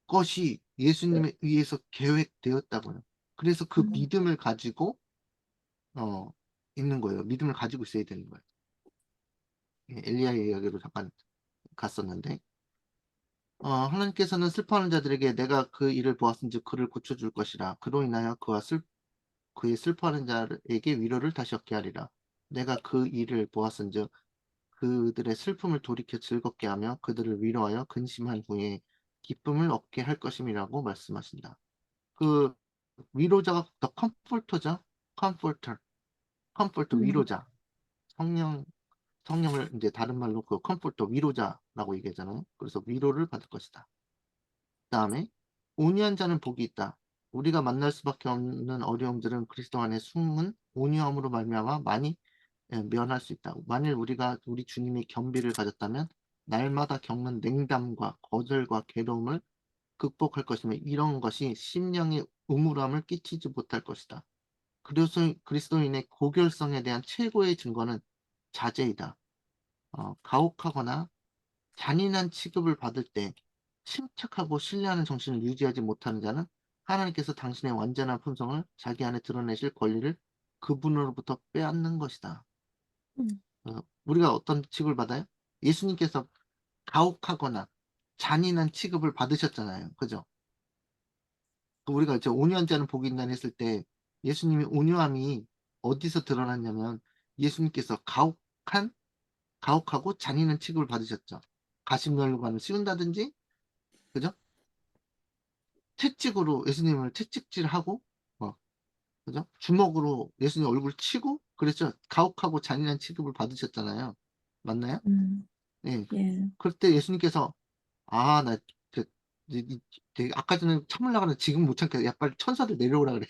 것이 예수님에 의해서 계획되었다고요. 그래서 그 음, 믿음을 가지고 어 있는 거예요. 믿음을 가지고 있어야 되는 거예요. 예, 엘리야의 이야기로 잠깐 갔었는데 하나님께서는 슬퍼하는 자들에게 내가 그 일을 보았은즉 그를 고쳐줄 것이라 그로 인하여 그의 슬퍼하는 자에게 위로를 다시 얻게 하리라. 내가 그 일을 보았은즉 그들의 슬픔을 돌이켜 즐겁게 하며 그들을 위로하여 근심한 후에 기쁨을 얻게 할 것임이라고 말씀하신다. 그 위로자가 더 컴포터죠. 컴포터, 컴포터 음, 위로자. 성령 성령을 이제 다른 말로 그 컴포터 위로자라고 얘기하잖아요. 그래서 위로를 받을 것이다. 그다음에 온유한 자는 복이 있다. 우리가 만날 수밖에 없는 어려움들은 그리스도 안에 숨은 온유함으로 말미암아 많이 면할 수 있다. 만일 우리가 우리 주님의 겸비를 가졌다면 날마다 겪는 냉담과 거절과 괴로움을 극복할 것이며 이런 것이 심령에 우물함을 끼치지 못할 것이다. 그리스도인의 고결성에 대한 최고의 증거는 자제이다. 가혹하거나 잔인한 취급을 받을 때 침착하고 신뢰하는 정신을 유지하지 못하는 자는 하나님께서 당신의 완전한 품성을 자기 안에 드러내실 권리를 그분으로부터 빼앗는 것이다. 음. 우리가 어떤 취급을 받아요? 예수님께서 가혹하거나 잔인한 취급을 받으셨잖아요. 그죠? 우리가 이제 온유한 자는 복이 있나니 했을 때 예수님의 온유함이 어디서 드러났냐면 예수님께서 가혹하고 잔인한 취급을 받으셨죠. 가십면류관을 씌운다든지, 그죠? 채찍으로 예수님을 채찍질하고, 뭐, 그죠? 주먹으로 예수님 얼굴 치고, 그랬죠. 가혹하고 잔인한 취급을 받으셨잖아요. 맞나요? 음. 예. 예. 그럴 때 예수님께서, 아, 그, 아까 전에 참으려고 하는데 지금 못 참겠다. 야, 빨리 천사들 내려오라 그래.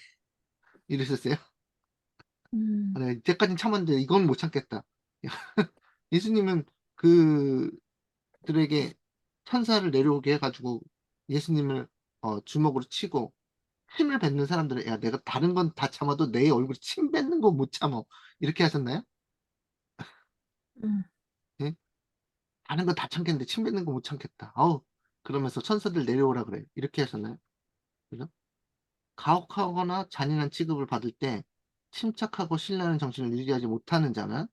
이러셨어요? 아, 음. 네, 이때까지는 참았는데 이건 못 참겠다. 예수님은 그들에게 천사를 내려오게 해가지고 예수님을 주먹으로 치고 힘을 뱉는 사람들은 야 내가 다른 건 다 참아도 내 얼굴에 침 뱉는 거 못 참어 이렇게 하셨나요? 음. 예? 다른 건 다 참겠는데 침 뱉는 거 못 참겠다. 아우 그러면서 천사들 내려오라 그래 이렇게 하셨나요? 그죠? 가혹하거나 잔인한 취급을 받을 때 침착하고 신뢰하는 정신을 유지하지 못하는 자는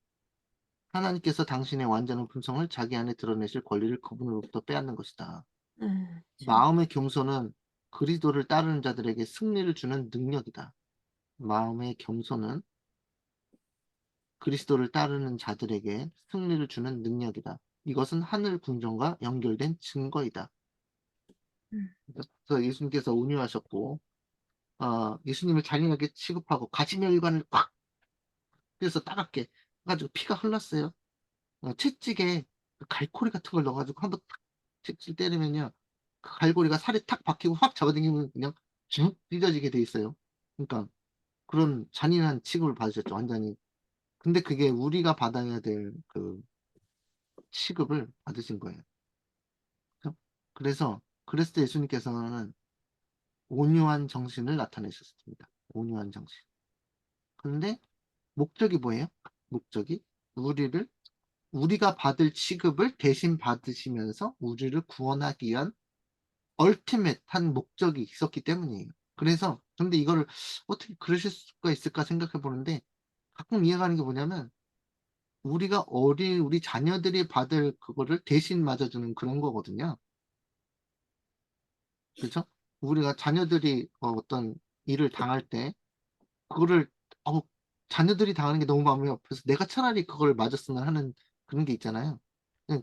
하나님께서 당신의 완전한 품성을 자기 안에 드러내실 권리를 그분으로부터 빼앗는 것이다. 네. 참. 마음의 겸손은 그리스도를 따르는 자들에게 승리를 주는 능력이다. 마음의 겸손은 그리스도를 따르는 자들에게 승리를 주는 능력이다. 이것은 하늘 궁정과 연결된 증거이다. 음. 그래서 예수님께서 온유하셨고, 예수님을 잔인하게 취급하고 가시면류관을 꽉 그래서 따갑게 해가지고 피가 흘렀어요. 채찍에 그 갈고리 같은 걸 넣어가지고 한번 탁 채찍 때리면요, 그 갈고리가 살에 탁 박히고 확 잡아당기면 그냥 쭉 찢어지게 돼 있어요. 그러니까 그런 잔인한 취급을 받으셨죠, 완전히. 근데 그게 우리가 받아야 될 그 취급을 받으신 거예요. 그죠? 그래서 그랬을 때 예수님께서는 온유한 정신을 나타내셨습니다. 온유한 정신. 근데 목적이 뭐예요? 목적이 우리를 우리가 받을 취급을 대신 받으시면서 우리를 구원하기 위한 얼티밋한 목적이 있었기 때문이에요. 그래서 근데 이거를 어떻게 그러실 수가 있을까 생각해 보는데 가끔 이해가 가는 게 뭐냐면 우리 자녀들이 받을 그거를 대신 맞아주는 그런 거거든요. 그죠? 우리가 자녀들이 어떤 일을 당할 때 그거를 어 자녀들이 당하는 게 너무 마음이 아파서 내가 차라리 그걸 맞았으면 하는 그런 게 있잖아요.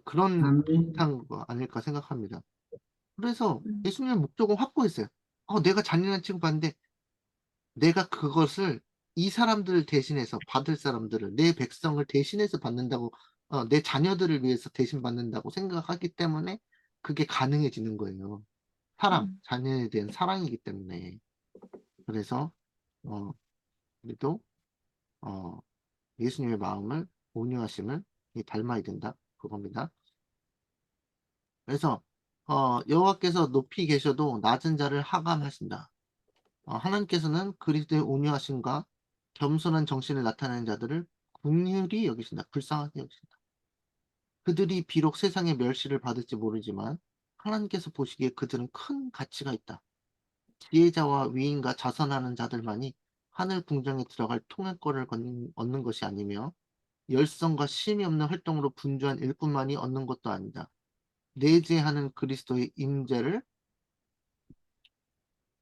그런 아멘. 비슷한 거 아닐까 생각합니다. 그래서 음. 예수님의 목적은 확고했어요. 내가 잔인한 취급받는데 내가 그것을 이 사람들을 대신해서 받을 사람들을 내 백성을 대신해서 받는다고 내 자녀들을 위해서 대신 받는다고 생각하기 때문에 그게 가능해지는 거예요. 음. 자녀에 대한 사랑이기 때문에. 그래서 어 우리도 어 예수님의 마음을 온유하심을 닮아야 된다. 그겁니다. 그래서 여호와께서 높이 계셔도 낮은 자를 하감하신다. 하나님께서는 그리스도의 온유하심과 겸손한 정신을 나타내는 자들을 긍휼히 여기신다. 불쌍하게 여기신다. 그들이 비록 세상의 멸시를 받을지 모르지만 하나님께서 보시기에 그들은 큰 가치가 있다. 지혜자와 위인과 자선하는 자들만이 하늘 궁정에 들어갈 통행권을 얻는 것이 아니며 열성과 쉼이 없는 활동으로 분주한 일꾼만이 얻는 것도 아니다. 내재하는 그리스도의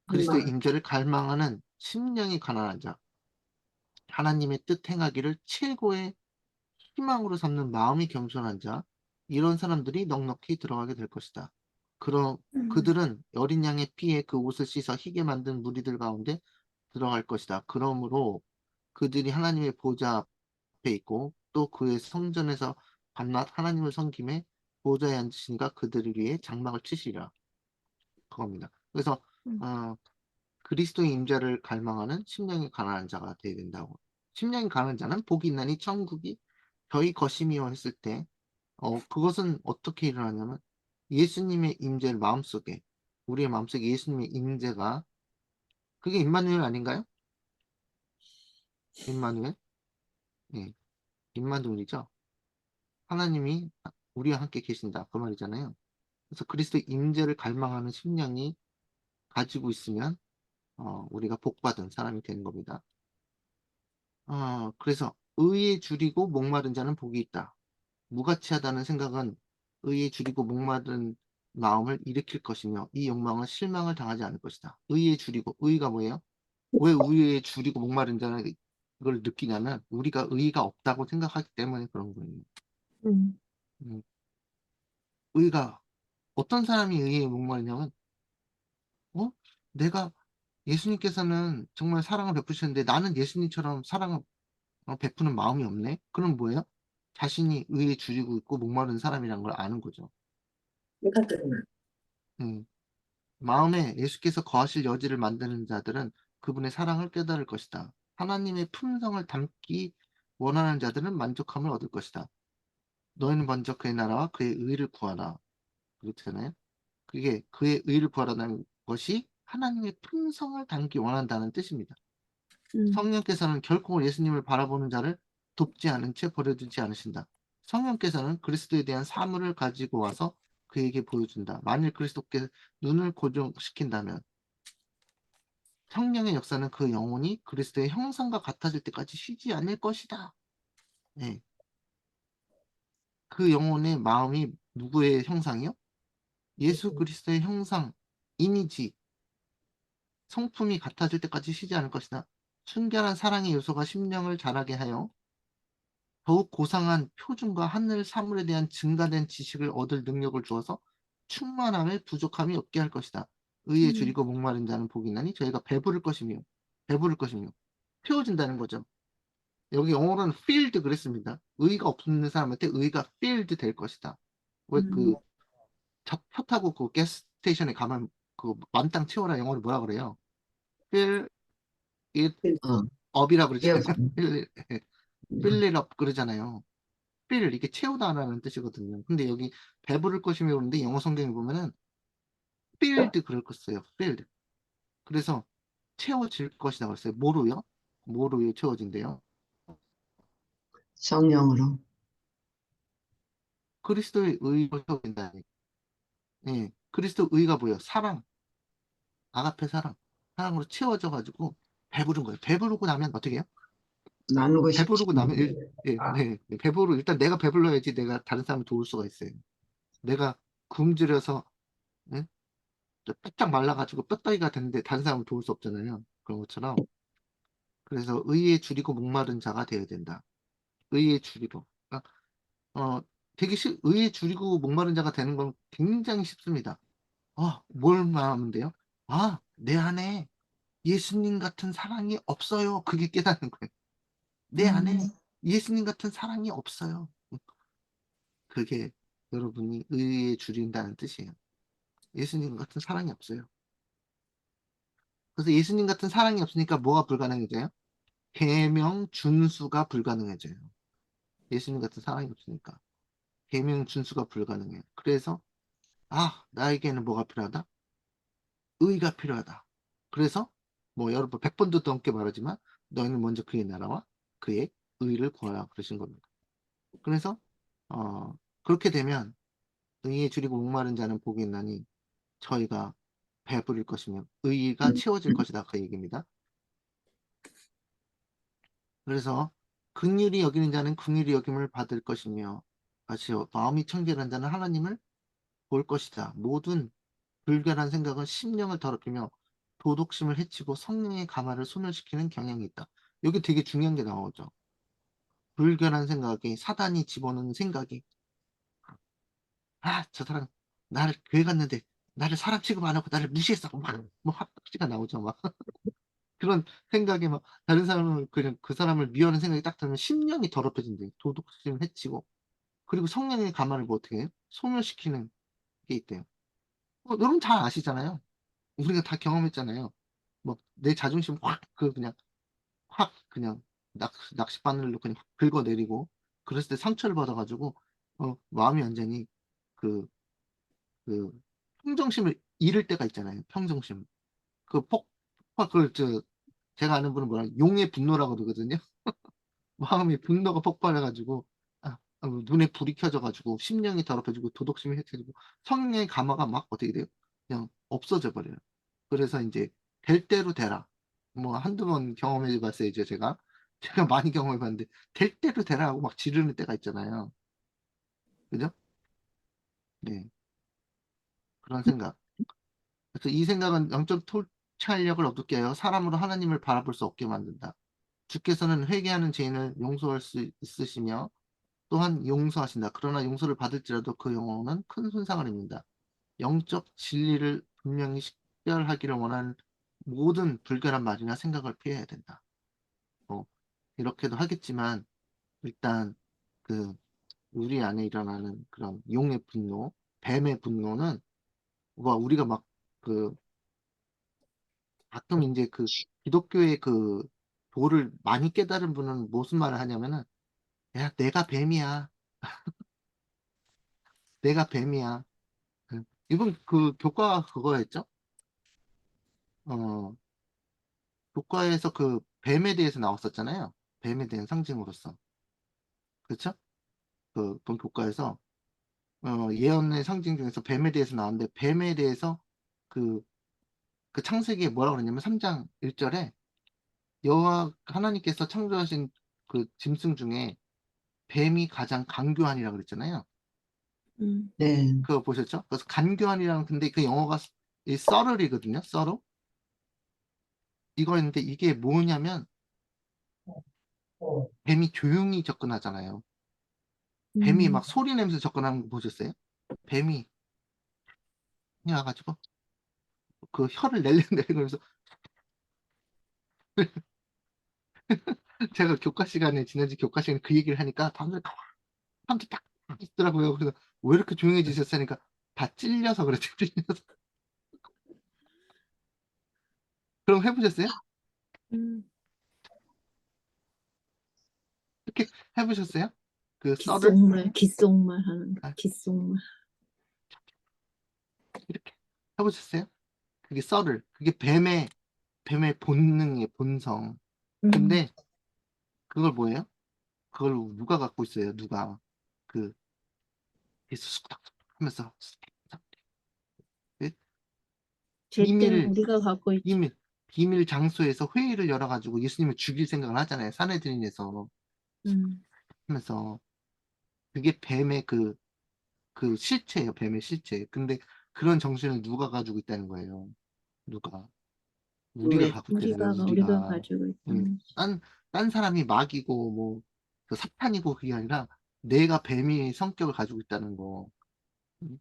정말 임재를 갈망하는 심령이 가난한 자, 하나님의 뜻 행하기를 최고의 희망으로 삼는 마음이 겸손한 자, 이런 사람들이 넉넉히 들어가게 될 것이다. 그럼 음. 그들은 어린 양의 피에 그 옷을 씻어 희게 만든 무리들 가운데 들어갈 것이다. 그러므로 그들이 하나님의 보좌 앞에 있고 또 그의 성전에서 밤낮 하나님을 섬김에 보좌에 앉으시니까 그들을 위해 장막을 치시리라. 그겁니다. 그래서 음. 어, 그리스도의 임재를 갈망하는 심령이 가난한 자가 되어야 된다고. 심령이 가난한 자는 복이 있나니 천국이 저희 것이미요 했을 때 그것은 어떻게 일어나냐면 예수님의 임재를 마음속에 우리의 마음속에 예수님의 임재가 그게 임마누엘 아닌가요? 임마누엘? 예, 임마누엘이죠. 하나님이 우리와 함께 계신다 그 말이잖아요. 그래서 그리스도의 임재를 갈망하는 심령이 가지고 있으면 우리가 복받은 사람이 되는 겁니다. 그래서 의에 줄이고 목마른 자는 복이 있다. 무가치하다는 생각은 의에 줄이고 목마른 마음을 일으킬 것이며 이 욕망은 실망을 당하지 않을 것이다. 의에 줄이고 의가 뭐예요? 왜 의에 줄이고 목마른 자는 이걸 느끼냐면 우리가 의가 없다고 생각하기 때문에 그런 거예요. 음. 음, 의가 어떤 사람이 의에 목마르냐면 어? 내가 예수님께서는 정말 사랑을 베푸셨는데 나는 예수님처럼 사랑을 베푸는 마음이 없네? 그럼 뭐예요? 자신이 의에 줄이고 있고 목마른 사람이란 걸 아는 거죠. 음, 마음에 예수께서 거하실 여지를 만드는 자들은 그분의 사랑을 깨달을 것이다. 하나님의 품성을 담기 원하는 자들은 만족함을 얻을 것이다. 너희는 먼저 그의 나라와 그의 의를 구하라. 그렇잖아요. 그게 그의 의를 구하라는 것이 하나님의 품성을 담기 원한다는 뜻입니다. 음. 성령께서는 결코 예수님을 바라보는 자를 돕지 않은 채 버려두지 않으신다. 성령께서는 그리스도에 대한 사물을 가지고 와서 그에게 보여준다. 만일 그리스도께 눈을 고정시킨다면 성령의 역사는 그 영혼이 그리스도의 형상과 같아질 때까지 쉬지 않을 것이다. 네. 그 영혼의 마음이 누구의 형상이요? 예수 그리스도의 형상, 이미지, 성품이 같아질 때까지 쉬지 않을 것이다. 순결한 사랑의 요소가 심령을 자라게 하여 더욱 고상한 표준과 하늘 사물에 대한 증가된 지식을 얻을 능력을 주어서 충만함에 부족함이 없게 할 것이다. 의에 음. 줄이고 목마른 자는 복이 나니 저희가 배부를 것이며 채워진다는 거죠. 여기 영어로는 filled 그랬습니다. 의가 없는 사람한테 의가 filled 될 것이다. 왜 음. 그 표 타고 그 가스 스테이션에 가면 그 만땅 채워라 영어로 뭐라 그래요? fill it 어, up이라 기억, 그러잖아요. fill it up 그러잖아요. fill 이게 채우다라는 뜻이거든요. 근데 여기 배부를 것이며 그러는데 영어 성경에 보면은 filled 그럴 거 써요. filled. 그래서 채워질 것이다 그랬어요. 뭐로요? 뭐로 채워진대요? 성령으로. 그리스도의 의로 채워진다. 예. 그리스도 의가 뭐예요? 사랑, 아가페 사랑. 사랑으로 채워져 가지고 배부른 거예요. 배부르고 나면 어떻게 해요? 나누고 싶지. 배부르고 나면 예, 네, 네. 일단 내가 배불러야지 내가 다른 사람을 도울 수가 있어요. 내가 굶주려서 예? 쫙 말라가지고 뼈다귀가 됐는데 다른 사람을 도울 수 없잖아요. 그런 것처럼. 그래서 의에 줄이고 목마른 자가 되어야 된다. 의에 줄이고. 그러니까, 되게 의에 줄이고 목마른 자가 되는 건 굉장히 쉽습니다. 뭘 말하면 돼요? 내 안에 예수님 같은 사랑이 없어요. 그게 깨닫는 거예요. 내 안에 음, 예수님 같은 사랑이 없어요. 그게 여러분이 의에 줄인다는 뜻이에요. 예수님 같은 사랑이 없어요. 그래서 예수님 같은 사랑이 없으니까 뭐가 불가능해져요? 계명 준수가 불가능해져요. 예수님 같은 사랑이 없으니까. 계명 준수가 불가능해요. 그래서 나에게는 뭐가 필요하다? 의가 필요하다. 그래서 뭐 여러분 100번도 넘게 말하지만 너희는 먼저 그의 나라와 그의 의를 구하라 그러신 겁니다. 그래서 그렇게 되면 의에 줄이고 목마른 자는 복이 있나니 저희가 배부를 것이며 의가 채워질 것이다 그 얘기입니다. 그래서 긍휼히 여기는 자는 긍휼히 여김을 받을 것이며 다시 마음이 청결한 자는 하나님을 볼 것이다. 모든 불결한 생각은 심령을 더럽히며 도덕심을 해치고 성령의 감화를 소멸시키는 경향이 있다. 여기 되게 중요한 게 나오죠. 불결한 생각이 사단이 집어넣는 생각이 저 사람 나를 교회 갔는데 나를 사람 취급 안 하고 나를 무시했어. 막, 뭐 합박지가 나오죠. 막 그런 생각에 막 다른 사람을 그냥 그 사람을 미워하는 생각이 딱 들면 심령이 더럽혀진대요. 도덕심을 해치고. 그리고 성령의 가마를 뭐 어떻게 해요? 소멸시키는 게 있대요. 여러분 다 아시잖아요. 우리가 다 경험했잖아요. 뭐 내 자존심 확 그냥 확 그냥 낚싯바늘로 그냥 확 긁어내리고 그랬을 때 상처를 받아 가지고 마음이 완전히 그 그 평정심을 잃을 때가 있잖아요, 평정심. 그 폭 그걸 제가 아는 분은 뭐라 용의 분노라고 그러거든요. 마음이 분노가 폭발해 가지고 눈에 불이 켜져 가지고 심령이 더럽혀지고 도덕심이 해쳐지고 성령의 감화가 막 어떻게 돼요? 그냥 없어져 버려요. 그래서 인제 될 대로 되라. 뭐 한두 번 경험해 봤어야죠 제가. 제가 많이 경험해 봤는데 될 대로 되라 하고 막 지르는 때가 있잖아요. 그죠? 네. 그런 생각. 그래서 이 생각은 영적 통찰력을 얻게 하여 사람으로 하나님을 바라볼 수 없게 만든다. 주께서는 회개하는 죄인을 용서할 수 있으시며 또한 용서하신다. 그러나 용서를 받을지라도 그 영혼은 큰 손상을 입는다. 영적 진리를 분명히 식별하기를 원하는 모든 불결한 말이나 생각을 피해야 된다. 뭐 이렇게도 하겠지만 일단 그 우리 안에 일어나는 그런 용의 분노, 뱀의 분노는 우리가 막 그 가끔 인제 그 기독교의 그 도를 많이 깨달은 분은 무슨 말을 하냐면은 "야 내가 뱀이야. 내가 뱀이야." 이분 그 교과가 그거였죠? 어 교과에서 그 뱀에 대해서 나왔었잖아요. 뱀에 대한 상징으로서. 그쵸? 본 교과에서 예언의 상징 중에서 뱀에 대해서 나왔는데 뱀에 대해서 그 창세기에 뭐라고 그랬냐면 3장 1 절에 여호와 하나님께서 창조하신 그 짐승 중에 뱀이 가장 간교하니라 그랬잖아요. 음, 네. 그거 보셨죠? 그래서 간교한이라는 근데 그 영어가 이 썰을이거든요, 썰어. 이거였는데 이게 뭐냐면 뱀이 조용히 접근하잖아요. 뱀이 음, 막 소리 내면서 접근하는 거 보셨어요? 뱀이 와 가지고 그 혀를 내리면서 제가 교과 시간에 지난주 교과 시간에 그 얘기를 하니까 사람들이 딱 있더라고요. 그래서 "왜 이렇게 조용해지셨어요?" 하니까 "다 찔려서 그랬대요, 찔려서." 그럼 해 보셨어요? 음. 이렇게 해 보셨어요? 그 썰을? 귓속말 하는 거, 아 귓속말. 이렇게 해 보셨어요? 그게 썰을. 그게 뱀의 본능이에요, 본성. 음, 근데 그걸 뭐예요? 그걸 누가 갖고 있어요, 누가. 그 계속 쑥닥쑥닥 하면서 그 죄된 비밀 우리가 갖고 있죠. 비밀 비밀 장소에서 회의를 열어 가지고 예수님을 죽일 생각을 하잖아요, 사내들인에서 음, 하면서. 그게 뱀의 실체예요, 뱀의 실체. 근데 그런 정신을 누가 가지고 있다는 거예요. 누가. 우리가 갖고 있다는 거예요, 우리가 우리가. 가지고 예. 있다는 거지. 딴 사람이 막이고 뭐 사탄이고 그게 아니라 내가 뱀의 성격을 가지고 있다는 거. 음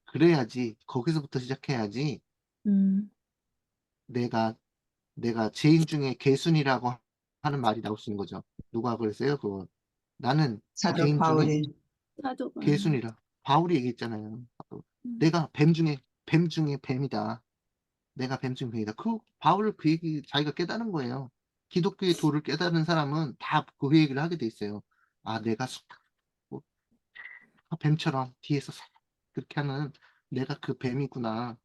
그래야지 거기서부터 시작해야지 음, 내가 죄인 중에 괴순이라고 하는 말이 나올 수 있는 거죠. 누가 그랬어요? 그거. "나는 사도 죄인 중에 바울이 사도가, 괴순이라." 바울이 얘기했잖아요. 음, "내가 뱀 중에 뱀이다. 내가 뱀 중에 뱀이다." 바울 그 얘기 자기가 깨달은 거예요. 기독교의 도를 깨달은 사람은 다 그 얘기를 하게 돼 있어요. '아 내가 뭐 뱀처럼 뒤에서 그렇게 하는 내가 그 뱀이구나.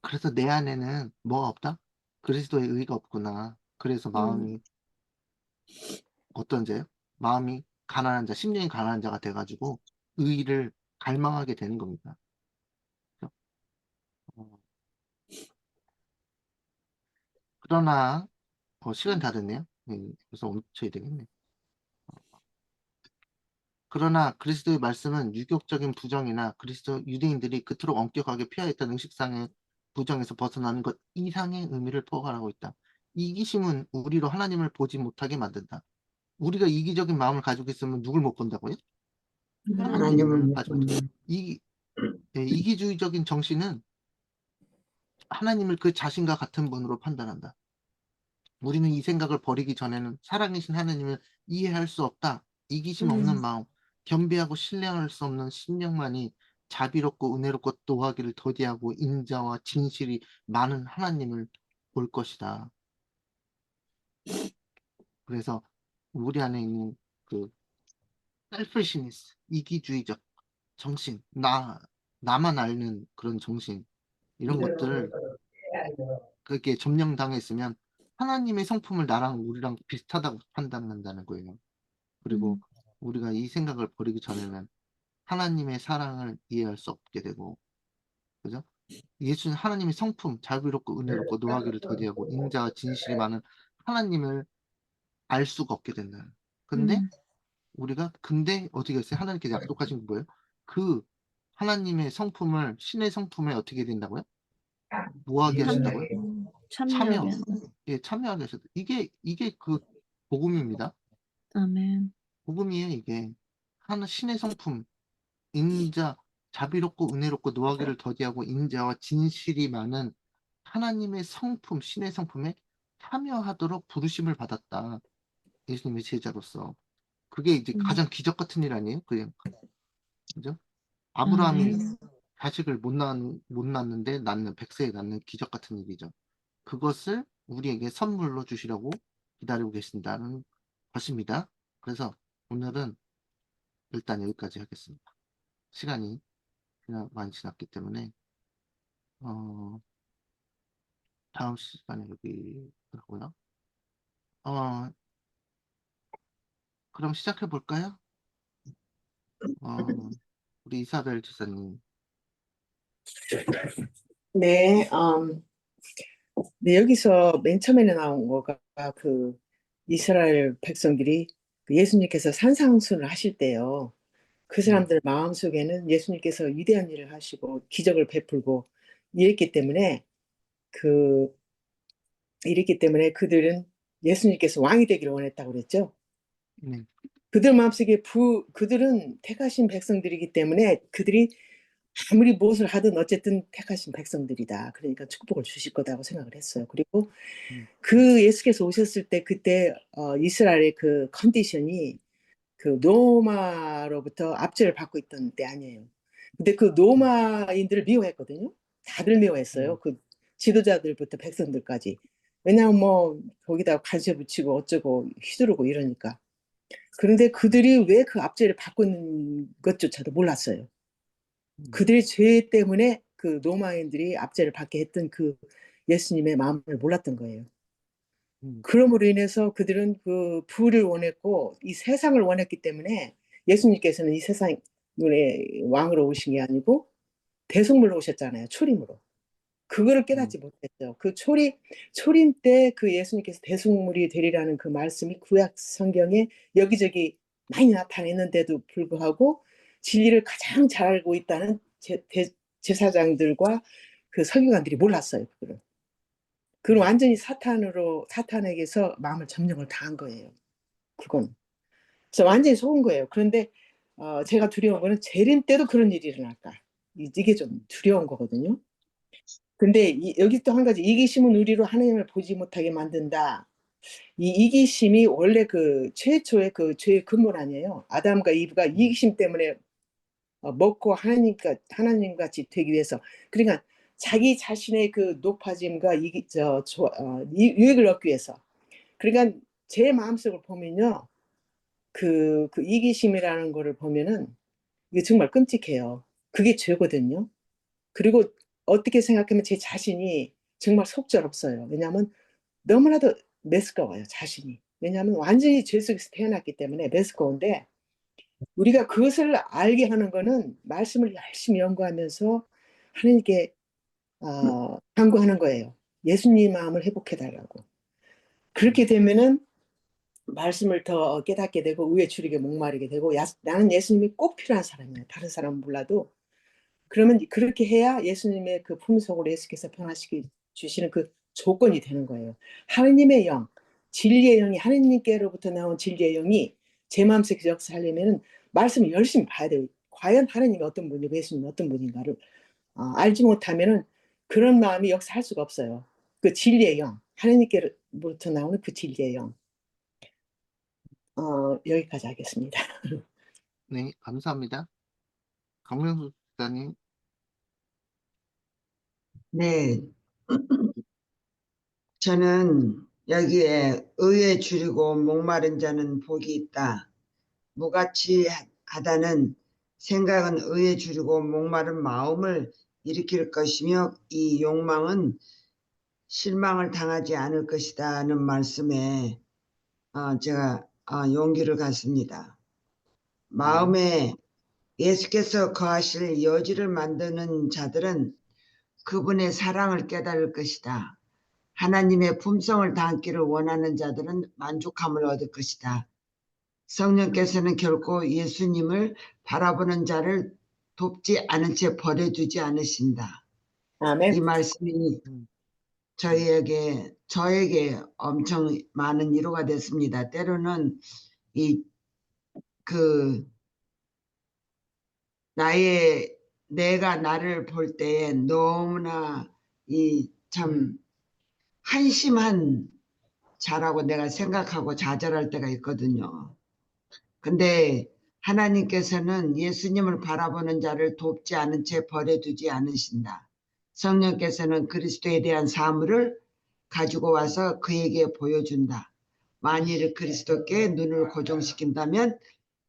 그래서 내 안에는 뭐가 없다? 그리스도의 의가 없구나. 그래서 음, 마음이 어떤 자요? 마음이 가난한 자, 심령이 가난한 자가 돼 가지고 의를 갈망하게 되는 겁니다. 그죠? 어 그러나 시간이 다 됐네요. 벌써 멈춰야 되겠네. 그러나 그리스도의 말씀은 유격적인 부정이나 그리스도 유대인들이 그토록 엄격하게 피하였던 의식상의 부정에서 벗어나는 것 이상의 의미를 포괄하고 있다. 이기심은 우리로 하나님을 보지 못하게 만든다. 우리가 이기적인 마음을 가지고 있으면 누굴 못 본다고요? 하나님을 하나님을 못 가지고 있다. 본다. 이기주의적인 정신은 하나님을 그 자신과 같은 분으로 판단한다. 우리는 이 생각을 버리기 전에는 살아계신 하나님을 이해할 수 없다. 이기심 없는 마음, 겸비하고 신뢰할 수 없는 심령만이 자비롭고 은혜롭고 노하기를 더디하고 인자와 진실이 많은 하나님을 볼 것이다. 그래서 우리 안에 있는 그 selfishness, 이기주의적 정신, 나만 앓는 그런 정신, 이런 것들을 그렇게 점령당했으면 하나님의 성품을 나랑 우리랑 비슷하다고 판단한다는 거예요. 그리고 우리가 이 생각을 버리기 전에는 하나님의 사랑을 이해할 수 없게 되고, 그죠? 예수는 하나님의 성품, 자비롭고 은혜롭고 노하기를 더디하고 인자와 진실이 많은 하나님을 알 수가 없게 된다. 근데 근데 어떻게 했어요? 하나님께서 약속하신 게 뭐예요? 그 하나님의 성품을, 신의 성품에 어떻게 된다고요? 뭐하게 하신다고요? 참여하게 참여. 한다. 예, 참여하게 하셨다. 이게 그 복음입니다. 아멘. 복음이에요, 이게. 신의 성품, 인자, 자비롭고 은혜롭고 노하기를 더디하고 인자와 진실이 많은 하나님의 성품, 신의 성품에 참여하도록 부르심을 받았다. 예수님의 제자로서. 그게 이제 가장 기적 같은 일 아니에요? 그냥, 그죠? 아브라함이 아멘. 자식을 못 낳는데 낳는, 100세에 낳는 기적 같은 일이죠. 그것을 우리에게 선물로 주시려고 기다리고 계신다는 것입니다. 그래서 오늘은 일단 여기까지 하겠습니다. 시간이 그냥 많이 지났기 때문에, 어, 다음 시간에 여기 하고요. 어, 그럼 시작해 볼까요? 어, 우리 이사벨 지사님. 네, 네, 여기서 맨 처음에 나온 거가 그 이스라엘 백성들이 그 예수님께서 산상수훈을 하실 때요. 그 네, 사람들 마음속에는 예수님께서 위대한 일을 하시고 기적을 베풀고 이랬기 때문에 그 이랬기 때문에 그들은 예수님께서 왕이 되기를 원했다고 그랬죠. 네, 그들 마음속에 그들은 택하신 백성들이기 때문에 그들이 아무리 무엇을 하든 어쨌든 택하신 백성들이다. 그러니까 축복을 주실 거다고 생각을 했어요. 그리고 음, 그 예수께서 오셨을 때 그때 이스라엘의 그 컨디션이 그 로마로부터 압제를 받고 있던 때 아니에요. 근데 그 음, 로마인들을 미워했거든요. 다들 미워했어요. 그 지도자들부터 백성들까지. 왜냐하면 뭐 거기다 관세 붙이고 어쩌고 휘두르고 이러니까. 그런데 그들이 왜 그 압제를 받고 있는 것조차도 몰랐어요. 음, 그들의 죄 때문에 그 로마인들이 압제를 받게 했던 그 예수님의 마음을 몰랐던 거예요. 음, 그러므로 인해서 그들은 그 부를 원했고 이 세상을 원했기 때문에 예수님께서는 이 세상의 왕으로 오신 게 아니고 대속물로 오셨잖아요. 초림으로. 그거를 음, 깨닫지 못했죠. 그 초림 때 그 예수님께서 대속물이 되리라는 그 말씀이 구약 성경에 여기저기 많이 나타냈는데도 불구하고 진리를 가장 잘 알고 있다는 제사장들과 그 서기관들이 몰랐어요. 그거를. 그건 음, 완전히 사탄에게서 마음을 점령을 당한 거예요. 그건. 그래서 완전히 속은 거예요. 그런데 제가 두려운 거는 재림 때도 그런 일이 일어날까. 이게 좀 두려운 거거든요. 근데 여기 또 한 가지 이기심은 우리로 하나님을 보지 못하게 만든다. 이 이기심이 원래 그 최초의 그 죄의 근본 아니에요. 아담과 이브가 이기심 때문에 먹고 하나님 같이 되기 위해서. 그러니까 자기 자신의 그 높아짐과 유익을 얻기 위해서. 그러니까 제 마음속을 보면요. 그 이기심이라는 거를 보면은 이게 정말 끔찍해요. 그게 죄거든요. 그리고 어떻게 생각하면 제 자신이 정말 속절없어요. 왜냐하면 너무나도 메스꺼워요, 자신이. 왜냐하면 완전히 죄 속에서 태어났기 때문에 메스꺼운데 우리가 그것을 알게 하는 거는 말씀을 열심히 연구하면서 하나님께 간구하는 거예요. 예수님 마음을 회복해 달라고. 그렇게 음, 되면은 말씀을 더 깨닫게 되고 의에 주리게 목마르게 되고 나는 예수님이 꼭 필요한 사람이야. 다른 사람은 몰라도 그러면 그렇게 해야 예수님의 그 품속으로 예수께서 변화시켜 주시는 그 조건이 되는 거예요. 하느님의 영, 진리의 영이 하느님께로부터 나온 진리의 영이 제 마음속에 역사하려면 말씀을 열심히 봐야 돼요. 과연 하느님이 어떤 분이고 예수님이 어떤 분인가를 알지 못하면은 그런 마음이 역사할 수가 없어요. 그 진리의 영, 하나님께로부터 나오는 그 진리의 영. 여기까지 하겠습니다. 네, 감사합니다. 강명수 목사님. 네, 저는 여기에 의에 줄이고 목마른 자는 복이 있다. 무가치 하다는 생각은 의에 줄이고 목마른 마음을 일으킬 것이며 이 욕망은 실망을 당하지 않을 것이다는 말씀에 제가 용기를 갖습니다. 마음에 예수께서 거하실 여지를 만드는 자들은 그분의 사랑을 깨달을 것이다. 하나님의 품성을 담기를 원하는 자들은 만족함을 얻을 것이다. 성령께서는 결코 예수님을 바라보는 자를 돕지 않은 채 버려두지 않으신다. 아멘. 이 말씀이 저에게 엄청 많은 위로가 됐습니다. 때로는 내가 나를 볼 때에 너무나 참 한심한 자라고 내가 생각하고 좌절할 때가 있거든요. 근데 하나님께서는 예수님을 바라보는 자를 돕지 않은 채 버려두지 않으신다. 성령께서는 그리스도에 대한 사물을 가지고 와서 그에게 보여준다. 만일 그리스도께 눈을 고정시킨다면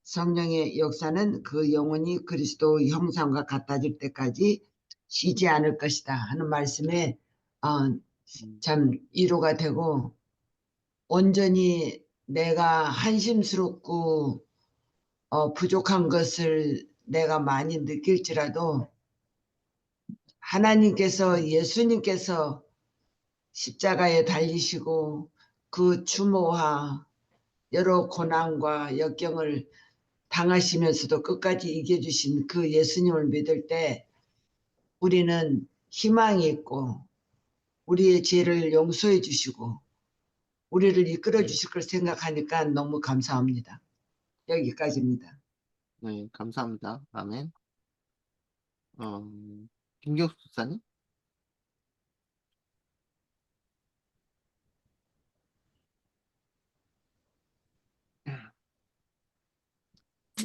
성령의 역사는 그 영혼이 그리스도 형상과 같아질 때까지 쉬지 않을 것이다 하는 말씀에 참 위로가 되고, 온전히 내가 한심스럽고 부족한 것을 내가 많이 느낄지라도 하나님께서, 예수님께서 십자가에 달리시고 그 추모와 여러 고난과 역경을 당하시면서도 끝까지 이겨주신 그 예수님을 믿을 때 우리는 희망이 있고 우리의 죄를 용서해 주시고 우리를 이끌어 주실 걸 생각하니까 너무 감사합니다. 여기까지입니다. 네, 감사합니다. 아멘. 김경수 목사님.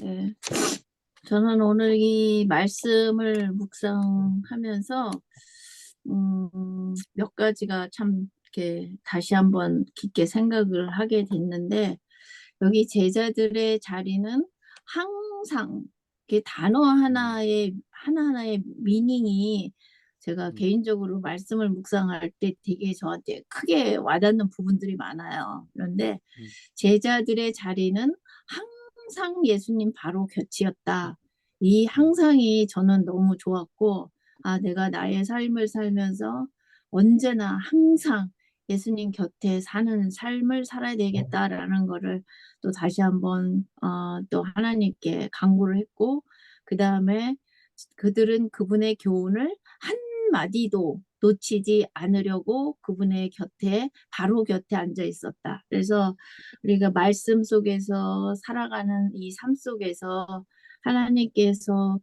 네. 저는 오늘 이 말씀을 묵상하면서 몇 가지가 참 이렇게 다시 한번 깊게 생각을 하게 됐는데, 여기 제자들의 자리는 항상 이게 단어 하나의 하나하나의 미닝이 제가 개인적으로 말씀을 묵상할 때 되게 저한테 크게 와닿는 부분들이 많아요. 그런데 제자들의 자리는 항상 예수님 바로 곁이었다. 이 항상이 저는 너무 좋았고, 내가 나의 삶을 살면서 언제나 항상 예수님 곁에 사는 삶을 살아야 되겠다라는 거를 또 다시 한번 또 하나님께 간구를 했고, 그 다음에 그들은 그분의 교훈을 한마디도 놓치지 않으려고 그분의 곁에 바로 곁에 앉아 있었다. 그래서 우리가 말씀 속에서 살아가는 이 삶 속에서 하나님께서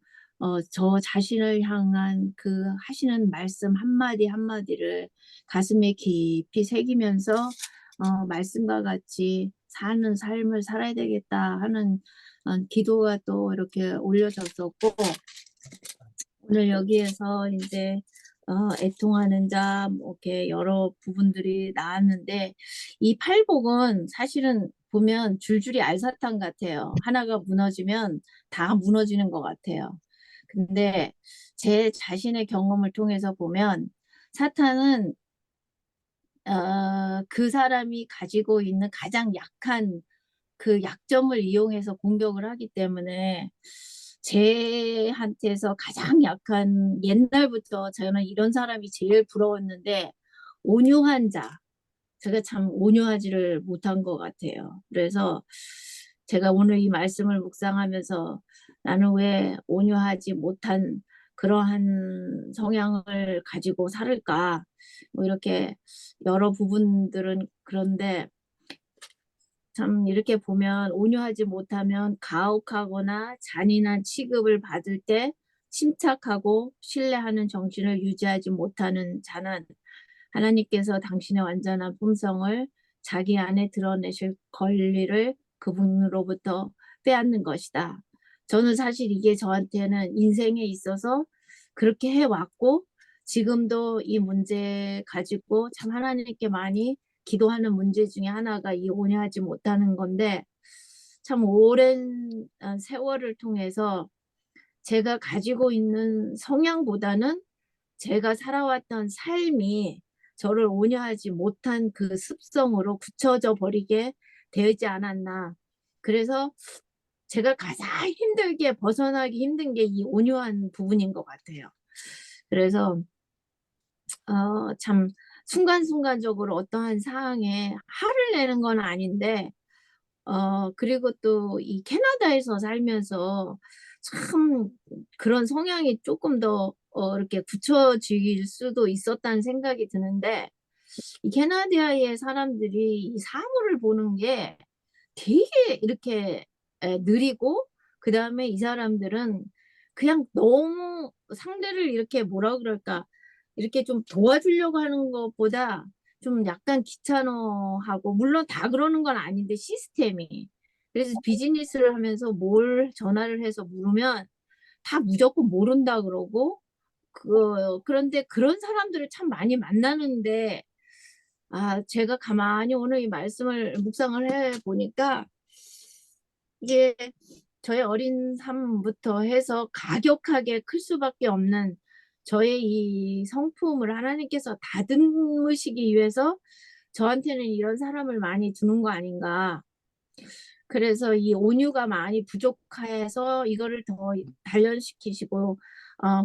저 자신을 향한 그 하시는 말씀 한마디 한마디를 가슴에 깊이 새기면서 말씀과 같이 사는 삶을 살아야 되겠다 하는 기도가 또 이렇게 올려졌었고, 오늘 여기에서 이제 애통하는 자, 이렇게 여러 부분들이 나왔는데, 이 팔복은 사실은 보면 줄줄이 알사탕 같아요. 하나가 무너지면 다 무너지는 것 같아요. 근데 제 자신의 경험을 통해서 보면 사탄은 그 사람이 가지고 있는 가장 약한 그 약점을 이용해서 공격을 하기 때문에 쟤한테서 가장 약한, 옛날부터 저는 이런 사람이 제일 부러웠는데, 온유한 자, 제가 참 온유하지를 못한 것 같아요. 그래서 제가 오늘 이 말씀을 묵상하면서 나는 왜 온유하지 못한 그러한 성향을 가지고 살을까, 뭐 이렇게 여러 부분들은 그런데, 참 이렇게 보면 온유하지 못하면 가혹하거나 잔인한 취급을 받을 때 침착하고 신뢰하는 정신을 유지하지 못하는 자는 하나님께서 당신의 완전한 품성을 자기 안에 드러내실 권리를 그분으로부터 빼앗는 것이다. 저는 사실 이게 저한테는 인생에 있어서 그렇게 해왔고 지금도 이 문제 가지고 참 하나님께 많이 기도하는 문제 중에 하나가 이 온유하지 못하는 건데 참 오랜 세월을 통해서 제가 가지고 있는 성향보다는 제가 살아왔던 삶이 저를 온유하지 못한 그 습성으로 굳혀져 버리게 되지 않았나. 그래서 제가 가장 힘들게 벗어나기 힘든 게 이 온유한 부분인 것 같아요. 그래서 참 순간순간적으로 어떠한 상황에 화를 내는 건 아닌데 그리고 또 이 캐나다에서 살면서 참 그런 성향이 조금 더 이렇게 굳혀질 수도 있었다는 생각이 드는데 이 캐나다의 사람들이 이 사물을 보는 게 되게 이렇게 느리고 그다음에 이 사람들은 그냥 너무 상대를 이렇게 뭐라 그럴까 이렇게 좀 도와주려고 하는 것보다 좀 약간 귀찮아하고 물론 다 그러는 건 아닌데 시스템이 그래서 비즈니스를 하면서 뭘 전화를 해서 물으면 다 무조건 모른다 그러고 그런데 그런 사람들을 참 많이 만나는데 제가 가만히 오늘 이 말씀을 묵상을 해 보니까 이게 저의 어린 삶부터 해서 가격하게 클 수밖에 없는 저의 이 성품을 하나님께서 다듬으시기 위해서 저한테는 이런 사람을 많이 두는 거 아닌가. 그래서 이 온유가 많이 부족해서 이거를 더 단련시키시고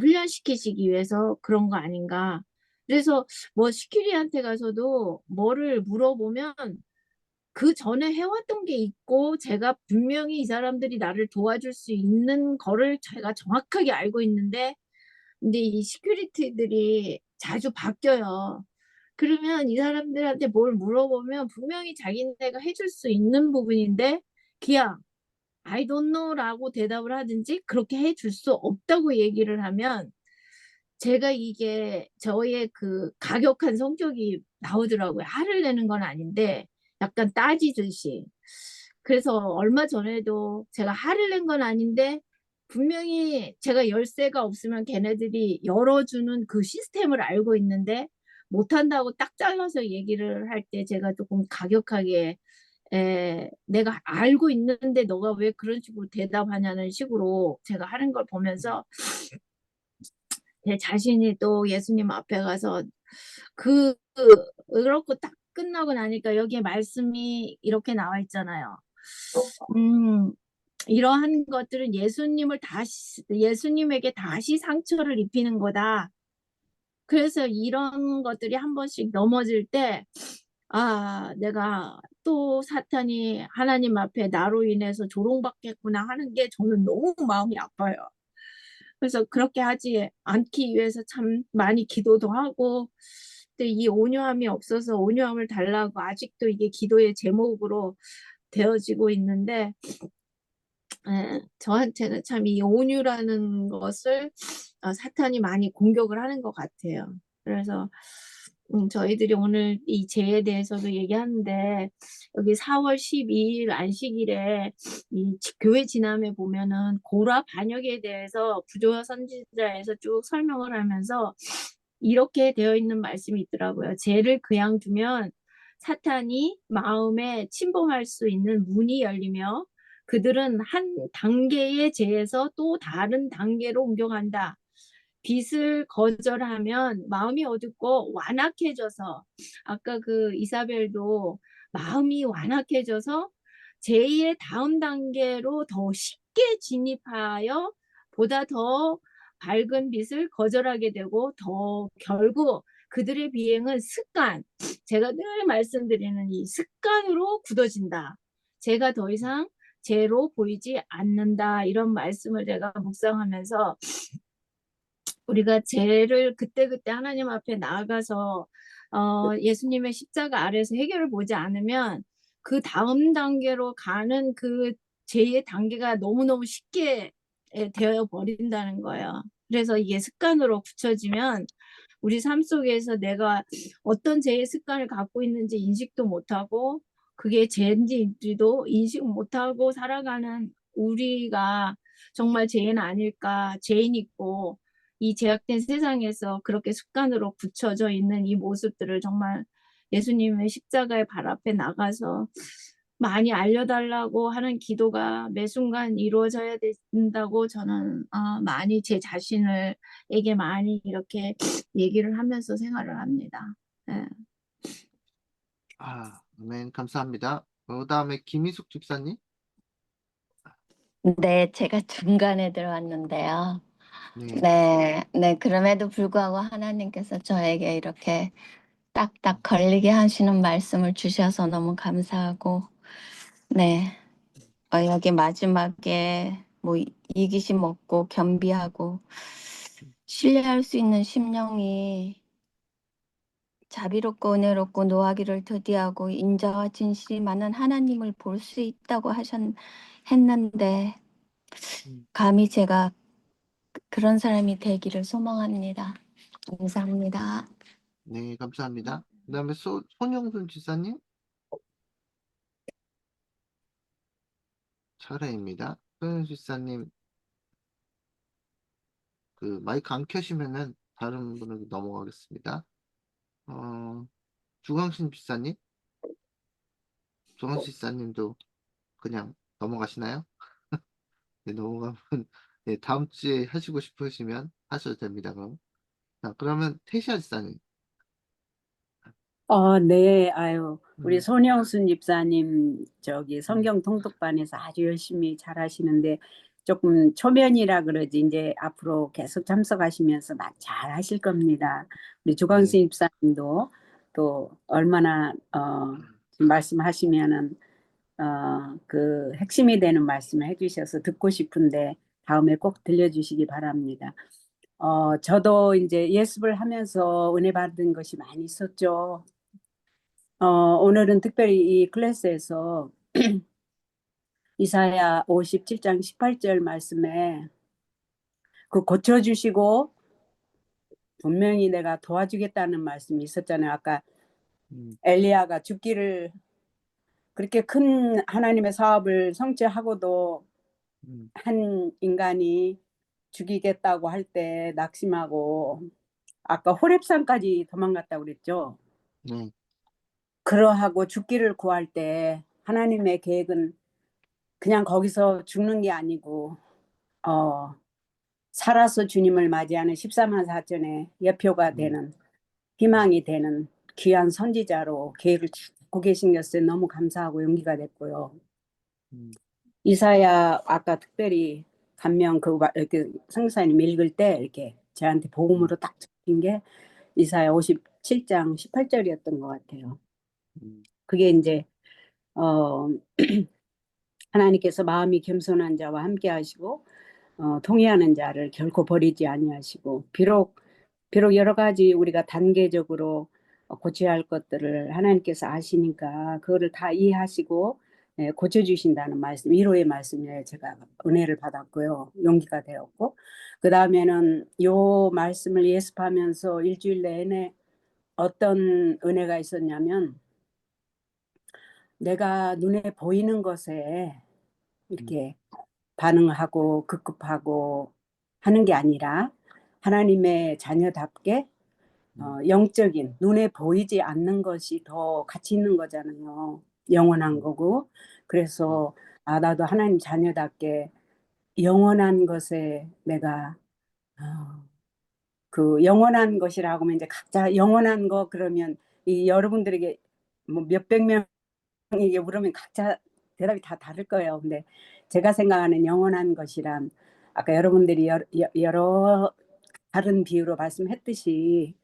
훈련시키시기 위해서 그런 거 아닌가. 그래서 뭐 시키리한테 가서도 뭐를 물어보면 그 전에 해왔던 게 있고 제가 분명히 이 사람들이 나를 도와줄 수 있는 거를 제가 정확하게 알고 있는데 근데 이 시큐리티들이 자주 바뀌어요. 그러면 이 사람들한테 뭘 물어보면 분명히 자기네가 해줄 수 있는 부분인데 그냥 I don't know라고 대답을 하든지 그렇게 해줄 수 없다고 얘기를 하면 제가 이게 저의 그 가격한 성격이 나오더라고요. 화를 내는 건 아닌데 약간 따지듯이. 그래서 얼마 전에도 제가 화를 낸 건 아닌데 분명히 제가 열쇠가 없으면 걔네들이 열어주는 그 시스템을 알고 있는데 못한다고 딱 잘라서 얘기를 할 때 제가 조금 가격하게 내가 알고 있는데 너가 왜 그런 식으로 대답하냐는 식으로 제가 하는 걸 보면서 제 자신이 또 예수님 앞에 가서 그렇고 딱 끝나고 나니까 여기에 말씀이 이렇게 나와 있잖아요. 이러한 것들은 예수님에게 다시 상처를 입히는 거다. 그래서 이런 것들이 한 번씩 넘어질 때, 내가 또 사탄이 하나님 앞에 나로 인해서 조롱받겠구나 하는 게 저는 너무 마음이 아파요. 그래서 그렇게 하지 않기 위해서 참 많이 기도도 하고, 근데 이 온유함이 없어서 온유함을 달라고 아직도 이게 기도의 제목으로 되어지고 있는데, 저한테는 참 이 온유라는 것을 사탄이 많이 공격을 하는 것 같아요. 그래서 저희들이 오늘 이 죄에 대해서도 얘기하는데 여기 4월 12일 안식일에 이 교회 지남에 보면은 고라 반역에 대해서 부조와 선지자에서 쭉 설명을 하면서 이렇게 되어 있는 말씀이 있더라고요. 죄를 그냥 두면 사탄이 마음에 침범할 수 있는 문이 열리며 그들은 한 단계의 죄에서 또 다른 단계로 옮겨간다. 빚을 거절하면 마음이 어둡고 완악해져서 아까 그 이사벨도 마음이 완악해져서 제2의 다음 단계로 더 쉽게 진입하여 보다 더 밝은 빛을 거절하게 되고 더 결국 그들의 비행은 습관, 제가 늘 말씀드리는 이 습관으로 굳어진다. 제가 더 이상 죄로 보이지 않는다. 이런 말씀을 제가 묵상하면서 우리가 죄를 그때그때 하나님 앞에 나아가서 예수님의 십자가 아래서 해결을 보지 않으면 그 다음 단계로 가는 그 죄의 단계가 너무너무 쉽게 되어 버린다는 거예요. 그래서 이게 습관으로 굳혀지면 우리 삶 속에서 내가 어떤 죄의 습관을 갖고 있는지 인식도 못하고 그게 죄인지도 인식 못하고 살아가는 우리가 정말 죄인 아닐까, 죄인 있고 이 죄악된 세상에서 그렇게 습관으로 굳혀져 있는 이 모습들을 정말 예수님의 십자가의 발 앞에 나가서 많이 알려달라고 하는 기도가 매 순간 이루어져야 된다고 저는 많이 제 자신에게 많이 이렇게 얘기를 하면서 생활을 합니다. 예. 아멘. 감사합니다. 그다음에 김희숙 집사님. 네, 제가 중간에 들어왔는데요. 네. 네, 그럼에도 불구하고 하나님께서 저에게 이렇게 딱딱 걸리게 하시는 말씀을 주셔서 너무 감사하고, 네, 여기 마지막에 뭐 이기심 없고 겸비하고 신뢰할 수 있는 심령이 자비롭고 은혜롭고 노하기를 더디하고 인자와 진실이 많은 하나님을 볼 수 있다고 했는데 음, 감히 제가 그런 사람이 되기를 소망합니다. 감사합니다. 네, 감사합니다. 그다음에 손영순 집사님. 차례입니다. 손영순 집사님, 그 마이크 안 켜시면은 다른 분에게 넘어가겠습니다. 어, 주광신 집사님, 주광신 집사님도 그냥 넘어가시나요? 네, 넘어가면 네, 다음 주에 하시고 싶으시면 하셔도 됩니다. 그럼. 자, 그러면 태시아 집사님. 네, 아유, 우리 음, 손영순 집사님, 저기 음, 성경 통독반에서 아주 열심히 잘 하시는데, 조금 초면이라 그러지, 이제 앞으로 계속 참석하시면서 잘 하실 겁니다. 우리 네, 주광순 집사님도 또 얼마나, 지금 말씀하시면은, 그 핵심이 되는 말씀을 해주셔서 듣고 싶은데, 다음에 꼭 들려주시기 바랍니다. 저도 이제 예습을 하면서 은혜 받은 것이 많이 있었죠. 오늘은 특별히 이 클래스에서 이사야 57장 18절 말씀에 그 고쳐주시고 분명히 내가 도와주겠다는 말씀이 있었잖아요. 아까 음, 엘리야가 죽기를 그렇게 큰 하나님의 사업을 성취하고도 음, 한 인간이 죽이겠다고 할 때 낙심하고 아까 호렙산까지 도망갔다고 그랬죠. 네, 그러하고 죽기를 구할 때 하나님의 계획은 그냥 거기서 죽는 게 아니고 살아서 주님을 맞이하는 14만 4천의 여표가 음, 되는 희망이 되는 귀한 선지자로 계획을 갖고 계신 것에 너무 감사하고 용기가 됐고요. 음, 이사야 아까 특별히 감명 이렇게 성사님 읽을 때 이렇게 저한테 음, 복음으로 딱 잡힌 게 이사야 57장 18절이었던 것 같아요. 음, 그게 이제 어, 하나님께서 마음이 겸손한 자와 함께 하시고 통회하는 자를 결코 버리지 아니하시고 비록 여러 가지 우리가 단계적으로 고쳐야 할 것들을 하나님께서 아시니까 그거를 다 이해하시고 고쳐주신다는 말씀, 위로의 말씀에 제가 은혜를 받았고요. 용기가 되었고 그 다음에는 요 말씀을 예습하면서 일주일 내내 어떤 은혜가 있었냐면 내가 눈에 보이는 것에 음, 이렇게 반응하고 급급하고 하는 게 아니라 하나님의 자녀답게 음, 영적인 눈에 보이지 않는 것이 더 가치 있는 거잖아요. 영원한 음, 거고. 음, 그래서 나도 하나님 자녀답게 영원한 것에 내가 그 영원한 것이라고 하면 이제 각자 영원한 거 그러면 이 여러분들에게 뭐 몇백 명에게 물으면 각자 대답이 다 다를 거예요. 근데 제가 생각하는 영원한 것이란 아까 여러분들이 여러 다른 비유로 말씀했듯이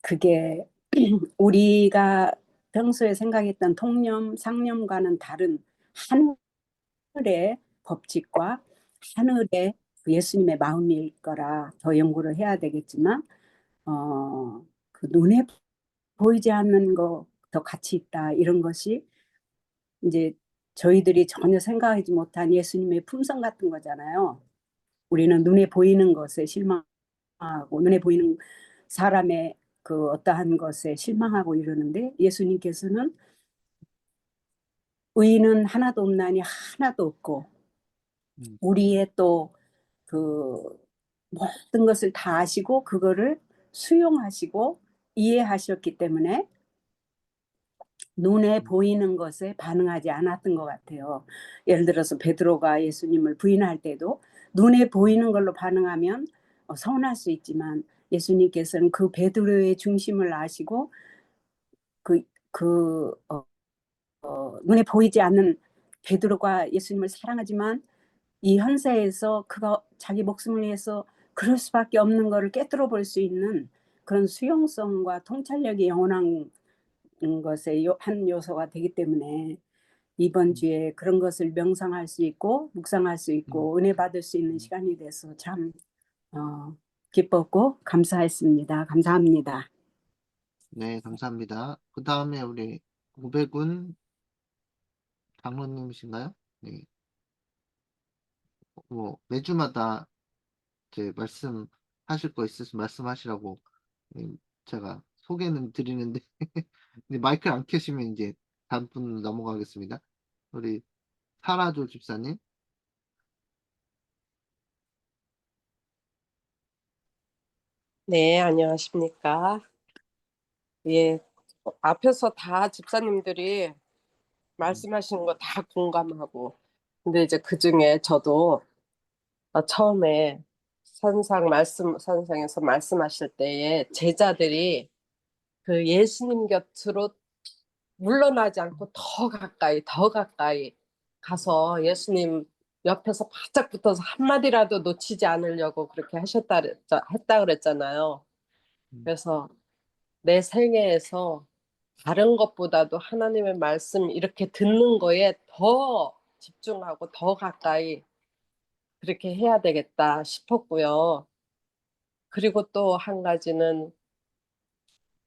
그게 우리가 평소에 생각했던 통념, 상념과는 다른 하늘의 법칙과 하늘의 그 예수님의 마음일 거라 더 연구를 해야 되겠지만 그 눈에 보이지 않는 거 더 가치 있다 이런 것이 이제 저희들이 전혀 생각하지 못한 예수님의 품성 같은 거잖아요. 우리는 눈에 보이는 것에 실망하고 눈에 보이는 사람의 그 어떠한 것에 실망하고 이러는데 예수님께서는 의인은 하나도 없나니 하나도 없고 음, 우리의 또 그 모든 것을 다 아시고 그거를 수용하시고 이해하셨기 때문에 눈에 보이는 것에 반응하지 않았던 것 같아요. 예를 들어서 베드로가 예수님을 부인할 때도 눈에 보이는 걸로 반응하면 서운할 수 있지만 예수님께서는 그 베드로의 중심을 아시고 그, 그 눈에 보이지 않는 베드로가 예수님을 사랑하지만 이 현세에서 그가 자기 목숨을 위해서 그럴 수밖에 없는 것을 깨뜨려 볼 수 있는 그런 수용성과 통찰력이 영원한 것의 한 요소가 되기 때문에 이번 주에 그런 것을 명상할 수 있고 묵상할 수 있고 은혜 받을 수 있는 시간이 돼서 참 기뻤고 감사했습니다. 감사합니다. 네, 감사합니다. 그 다음에 우리 고백은 장로님이신가요? 네. 뭐 매주마다 이제 말씀하실 거 있으시면 말씀하시라고 제가 소개는 드리는데 근데 마이크를 안 켜시면 이제 다음 분 넘어가겠습니다. 우리 사라조 집사님. 네, 안녕하십니까. 예, 앞에서 다 집사님들이 말씀하신 거 다 공감하고, 근데 이제 그 중에 저도 처음에 선상에서 말씀하실 때에 제자들이 그 예수님 곁으로 물러나지 않고 더 가까이 가서 예수님 옆에서 바짝 붙어서 한마디라도 놓치지 않으려고 그렇게 했다 그랬잖아요. 음, 그래서 내 생애에서 다른 것보다도 하나님의 말씀 이렇게 듣는 거에 더 집중하고 더 가까이 그렇게 해야 되겠다 싶었고요. 그리고 또 한 가지는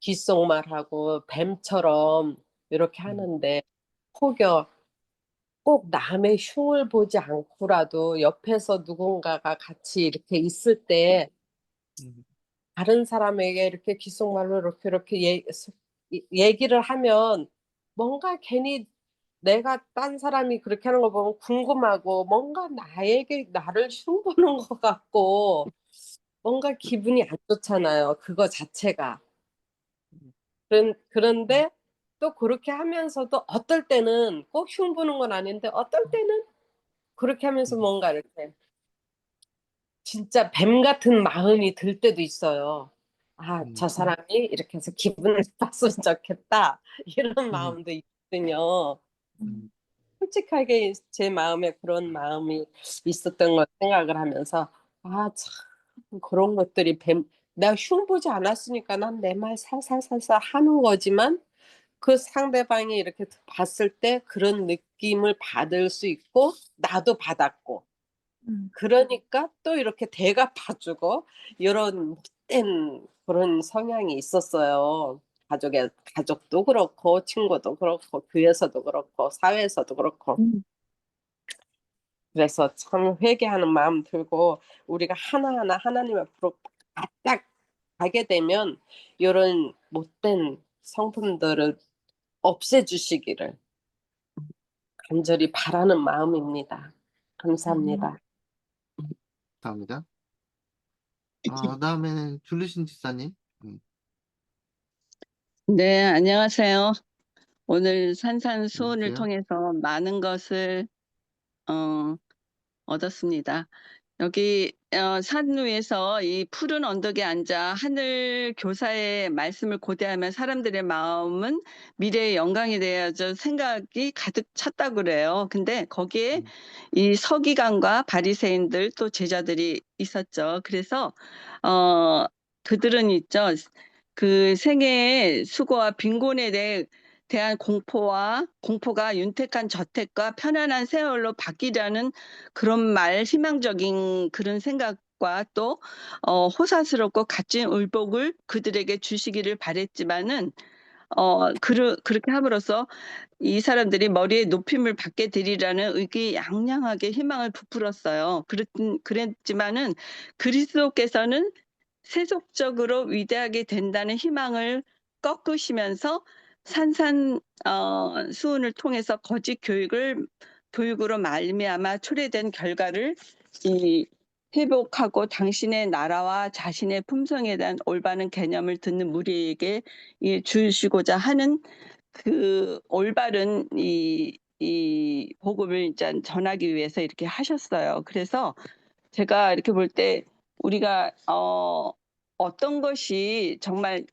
귓속말하고 뱀처럼 이렇게 하는데 혹여 꼭 남의 흉을 보지 않고라도 옆에서 누군가가 같이 이렇게 있을 때 음, 다른 사람에게 이렇게 귓속말로 이렇게 얘기를 하면 뭔가 괜히 내가 딴 사람이 그렇게 하는 거 보면 궁금하고 뭔가 나를 흉보는 것 같고 뭔가 기분이 안 좋잖아요. 그거 자체가. 그런데 또 그렇게 하면서도 어떨 때는 꼭 흉보는 건 아닌데 어떨 때는 그렇게 하면서 뭔가 이렇게 진짜 뱀 같은 마음이 들 때도 있어요. 아, 음, 저 사람이 이렇게 해서 기분을 나빴으면 좋겠다. 이런 음, 마음도 있거든요. 음, 솔직하게 제 마음에 그런 마음이 있었던 걸 생각을 하면서 아, 참 그런 것들이 내가 흉보지 않았으니까 난 내 말 살살살살 하는 거지만 그 상대방이 이렇게 봤을 때 그런 느낌을 받을 수 있고 나도 받았고 그러니까 또 이렇게 대갚아주고 이런 못된 그런 성향이 있었어요. 가족도 그렇고 친구도 그렇고 교회에서도 그렇고 사회에서도 그렇고 그래서 참 회개하는 마음 들고 우리가 하나하나 하나님 앞으로 딱 가게 되면 이런 못된 성품들을 없애주시기를 간절히 바라는 마음입니다. 감사합니다. 감사합니다. 그다음에는 줄리신 집사님. 네, 안녕하세요. 오늘 산산수훈을 안녕하세요. 통해서 많은 것을 얻었습니다. 여기 산 위에서 이 푸른 언덕에 앉아 하늘 교사의 말씀을 고대하면 사람들의 마음은 미래의 영광이 되어져 생각이 가득 찼다고 그래요. 근데 거기에 이 서기관과 바리새인들 또 제자들이 있었죠. 그래서 그들은 있죠. 그 생애의 수고와 빈곤에 대한 공포가 윤택한 저택과 편안한 세월로 바뀌려는 그런 희망적인 그런 생각과 또 호사스럽고 값진 울복을 그들에게 주시기를 바랬지만은 그렇게 함으로써 이 사람들이 머리에 높임을 받게 되리라는 의기양양하게 희망을 부풀었어요. 그랬지만은 그리스도께서는 세속적으로 위대하게 된다는 희망을 꺾으시면서 수훈을 통해서 거짓 교육으로 말미암아 초래된 결과를 이 회복하고 당신의 나라와 자신의 품성에 대한 올바른 개념을 듣는 무리에게 주시고자 하는 그 올바른 이 복음을 이제 전하기 위해서 이렇게 하셨어요. 그래서 제가 이렇게 볼 때 우리가 어떤 것이 정말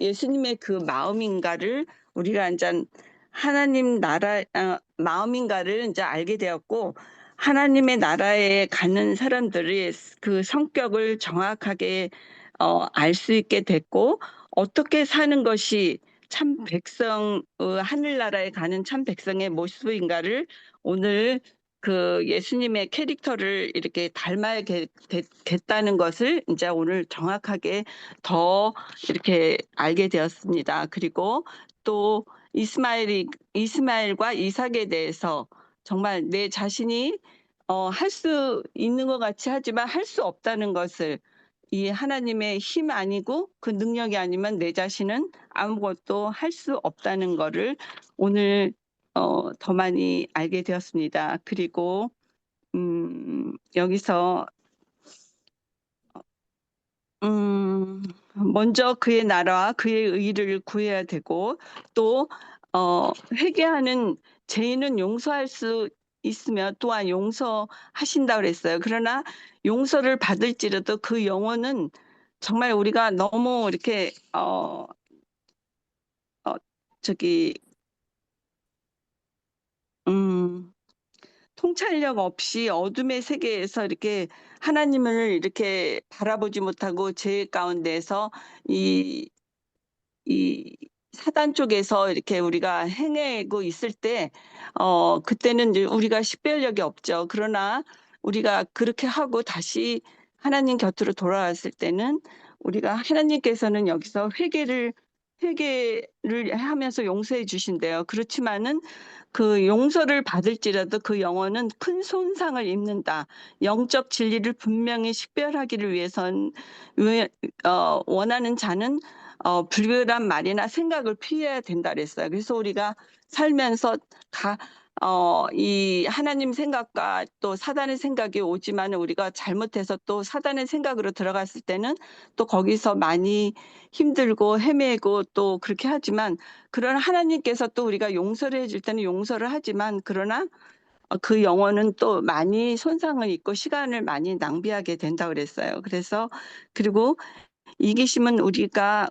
예수님의 그 마음인가를 우리가 이제 하나님 나라 마음인가를 이제 알게 되었고, 하나님의 나라에 가는 사람들의 그 성격을 정확하게 알 수 있게 됐고, 어떻게 사는 것이 참 하늘나라에 가는 참 백성의 모습인가를 오늘 그 예수님의 캐릭터를 이렇게 닮아야겠다는 것을 이제 오늘 정확하게 더 이렇게 알게 되었습니다. 그리고 또 이스마엘과 이삭에 대해서 정말 내 자신이 할 수 있는 것 같이 하지만 할 수 없다는 것을, 이 하나님의 힘 아니고 그 능력이 아니면 내 자신은 아무것도 할 수 없다는 것을 오늘 더 많이 알게 되었습니다. 그리고 여기서 먼저 그의 나라와 그의 의를 구해야 되고, 또 회개하는 죄인은 용서할 수 있으며 또한 용서하신다 그랬어요. 그러나 용서를 받을지라도 그 영혼은 정말 우리가 너무 이렇게 저기 통찰력 없이 어둠의 세계에서 이렇게 하나님을 이렇게 바라보지 못하고 죄 가운데서 이 사단 쪽에서 이렇게 우리가 행하고 있을 때 그때는 이제 우리가 식별력이 없죠. 그러나 우리가 그렇게 하고 다시 하나님 곁으로 돌아왔을 때는 우리가 하나님께서는 여기서 회개를 하면서 용서해 주신대요. 그렇지만은 그 용서를 받을지라도 그 영혼은 큰 손상을 입는다. 영적 진리를 분명히 식별하기를 위해선 원하는 자는 불결한 말이나 생각을 피해야 된다 그랬어요. 그래서 우리가 살면서 이 하나님 생각과 또 사단의 생각이 오지만 우리가 잘못해서 또 사단의 생각으로 들어갔을 때는 또 거기서 많이 힘들고 헤매고 또 그렇게 하지만, 그러나 하나님께서 또 우리가 용서를 해줄 때는 용서를 하지만, 그러나 그 영혼은 또 많이 손상을 입고 시간을 많이 낭비하게 된다 그랬어요. 그래서 그리고 이기심은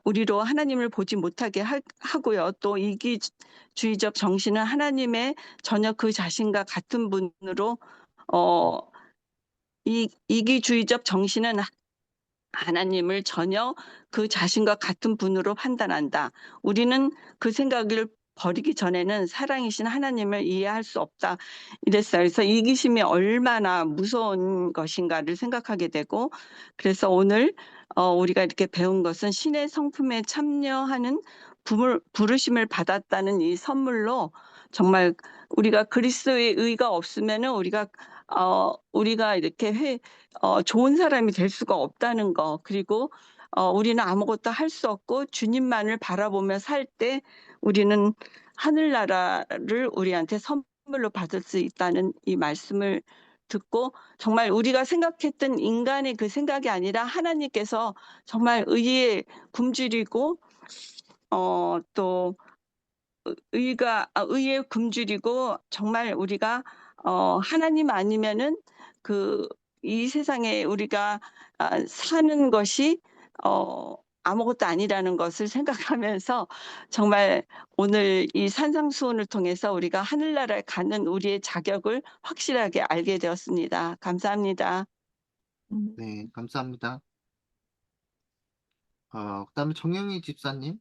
우리로 하나님을 보지 못하게 하고요. 또 이기주의적 정신은 하나님의 전혀 그 자신과 같은 분으로 이기주의적 정신은 하나님을 전혀 그 자신과 같은 분으로 판단한다. 우리는 그 생각을 버리기 전에는 사랑이신 하나님을 이해할 수 없다 이랬어요. 그래서 이기심이 얼마나 무서운 것인가를 생각하게 되고, 그래서 오늘 우리가 이렇게 배운 것은 신의 성품에 참여하는 부르심을 받았다는 이 선물로, 정말 우리가 그리스도의 의가 없으면은 우리가 이렇게 좋은 사람이 될 수가 없다는 거, 그리고 우리는 아무것도 할 수 없고 주님만을 바라보며 살 때 우리는 하늘나라를 우리한테 선물로 받을 수 있다는 이 말씀을 듣고, 정말 우리가 생각했던 인간의 그 생각이 아니라 하나님께서 정말 의에 굶주리고 또 의에 굶주리고, 정말 우리가 하나님 아니면은 이 세상에 우리가 사는 것이 아무것도 아니라는 것을 생각하면서 정말 오늘 이 산상수훈을 통해서 우리가 하늘나라에 가는 우리의 자격을 확실하게 알게 되었습니다. 감사합니다. 네, 감사합니다. 그다음에 정영희 집사님.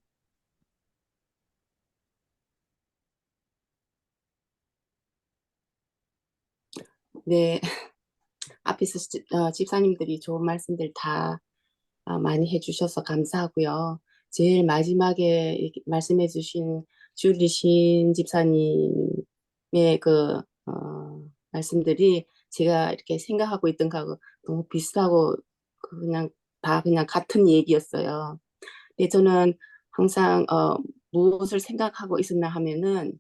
네, 앞에서 집사님들이 좋은 말씀들 다 많이 해주셔서 감사하고요. 제일 마지막에 이렇게 말씀해 주신 줄리신 집사님의 말씀들이 제가 이렇게 생각하고 있던 거하고 너무 비슷하고 그냥 다 그냥 같은 얘기였어요. 근데 저는 항상 무엇을 생각하고 있었나 하면은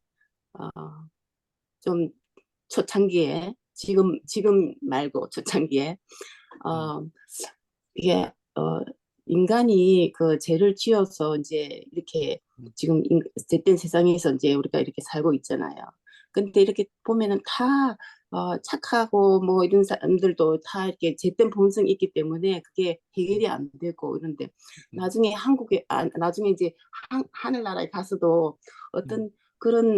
어, 좀 초창기에 지금 말고 초창기에 이게 인간이 그 죄를 지어서 이제 이렇게 지금 됐던 세상에서 이제 우리가 이렇게 살고 있잖아요. 근데 이렇게 보면은 다 착하고 뭐 이런 사람들도 다 이렇게 죄된 본성이 있기 때문에 그게 해결이 안 되고 이런데 나중에 나중에 이제 하늘나라에 가서도 어떤 그런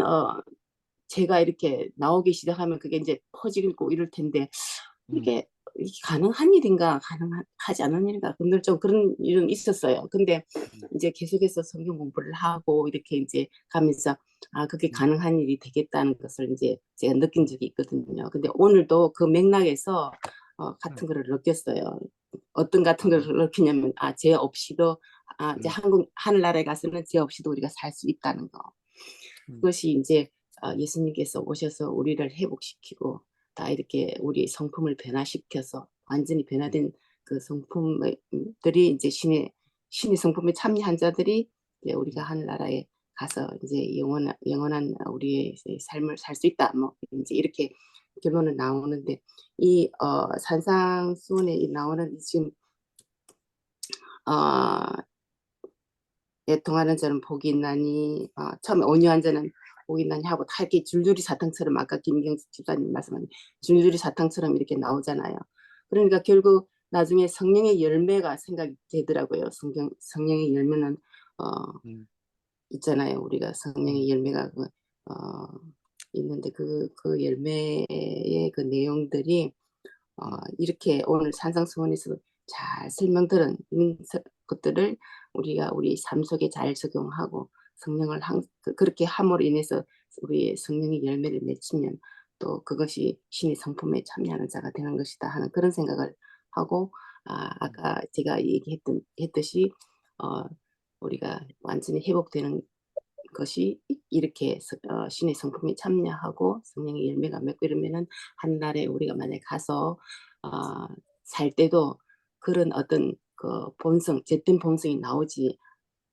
죄가 이렇게 나오기 시작하면 그게 이제 퍼지고 이럴 텐데 이게 가능한 일인가 가능하지 않은 일인가 늘 좀 그런 일은 있었어요. 근데 이제 계속해서 성경 공부를 하고 이렇게 이제 가면서 그게 가능한 일이 되겠다는 것을 이제 제가 느낀 적이 있거든요. 근데 오늘도 그 맥락에서 같은 거를 느꼈어요. 어떤 같은 걸 느끼냐면 죄 없이도 이제 하늘나라에 가서는 죄 없이도 우리가 살 수 있다는 거. 그것이 이제 예수님께서 오셔서 우리를 회복시키고 다 이렇게 우리 성품을 변화시켜서 완전히 변화된 그 성품들이 이제 신의 성품에 참여한 자들이 이제 우리가 하늘나라에 가서 이제 영원한 우리의 삶을 살 수 있다. 뭐 이제 이렇게 결론은 나오는데 이 산상수훈에 나오는 지금 애통하는 자는 복이 있나니 처음에 온유한 자는 복이 있나니 하고 다 이렇게 줄줄이 사탕처럼 아까 김경수 집사님 말씀하신 줄줄이 사탕처럼 이렇게 나오잖아요. 그러니까 결국 나중에 성령의 열매가 생각이 되더라고요. 성령의 열매는 있잖아요. 우리가 성령의 열매가 있는데 그 열매의 그 내용들이 이렇게 오늘 산상수훈에서 잘 설명들은 것들을 우리가 우리 삶 속에 잘 적용하고 성령을 그렇게 함으로 인해서 우리의 성령의 열매를 맺히면 또 그것이 신의 성품에 참여하는 자가 되는 것이다 하는 그런 생각을 하고 아까 제가 얘기했듯이 우리가 완전히 회복되는 것이 이렇게 신의 성품에 참여하고 성령의 열매가 맺고 이러면은 한날에 우리가 만약에 가서 살 때도 그런 어떤 그 죄된 본성이 나오지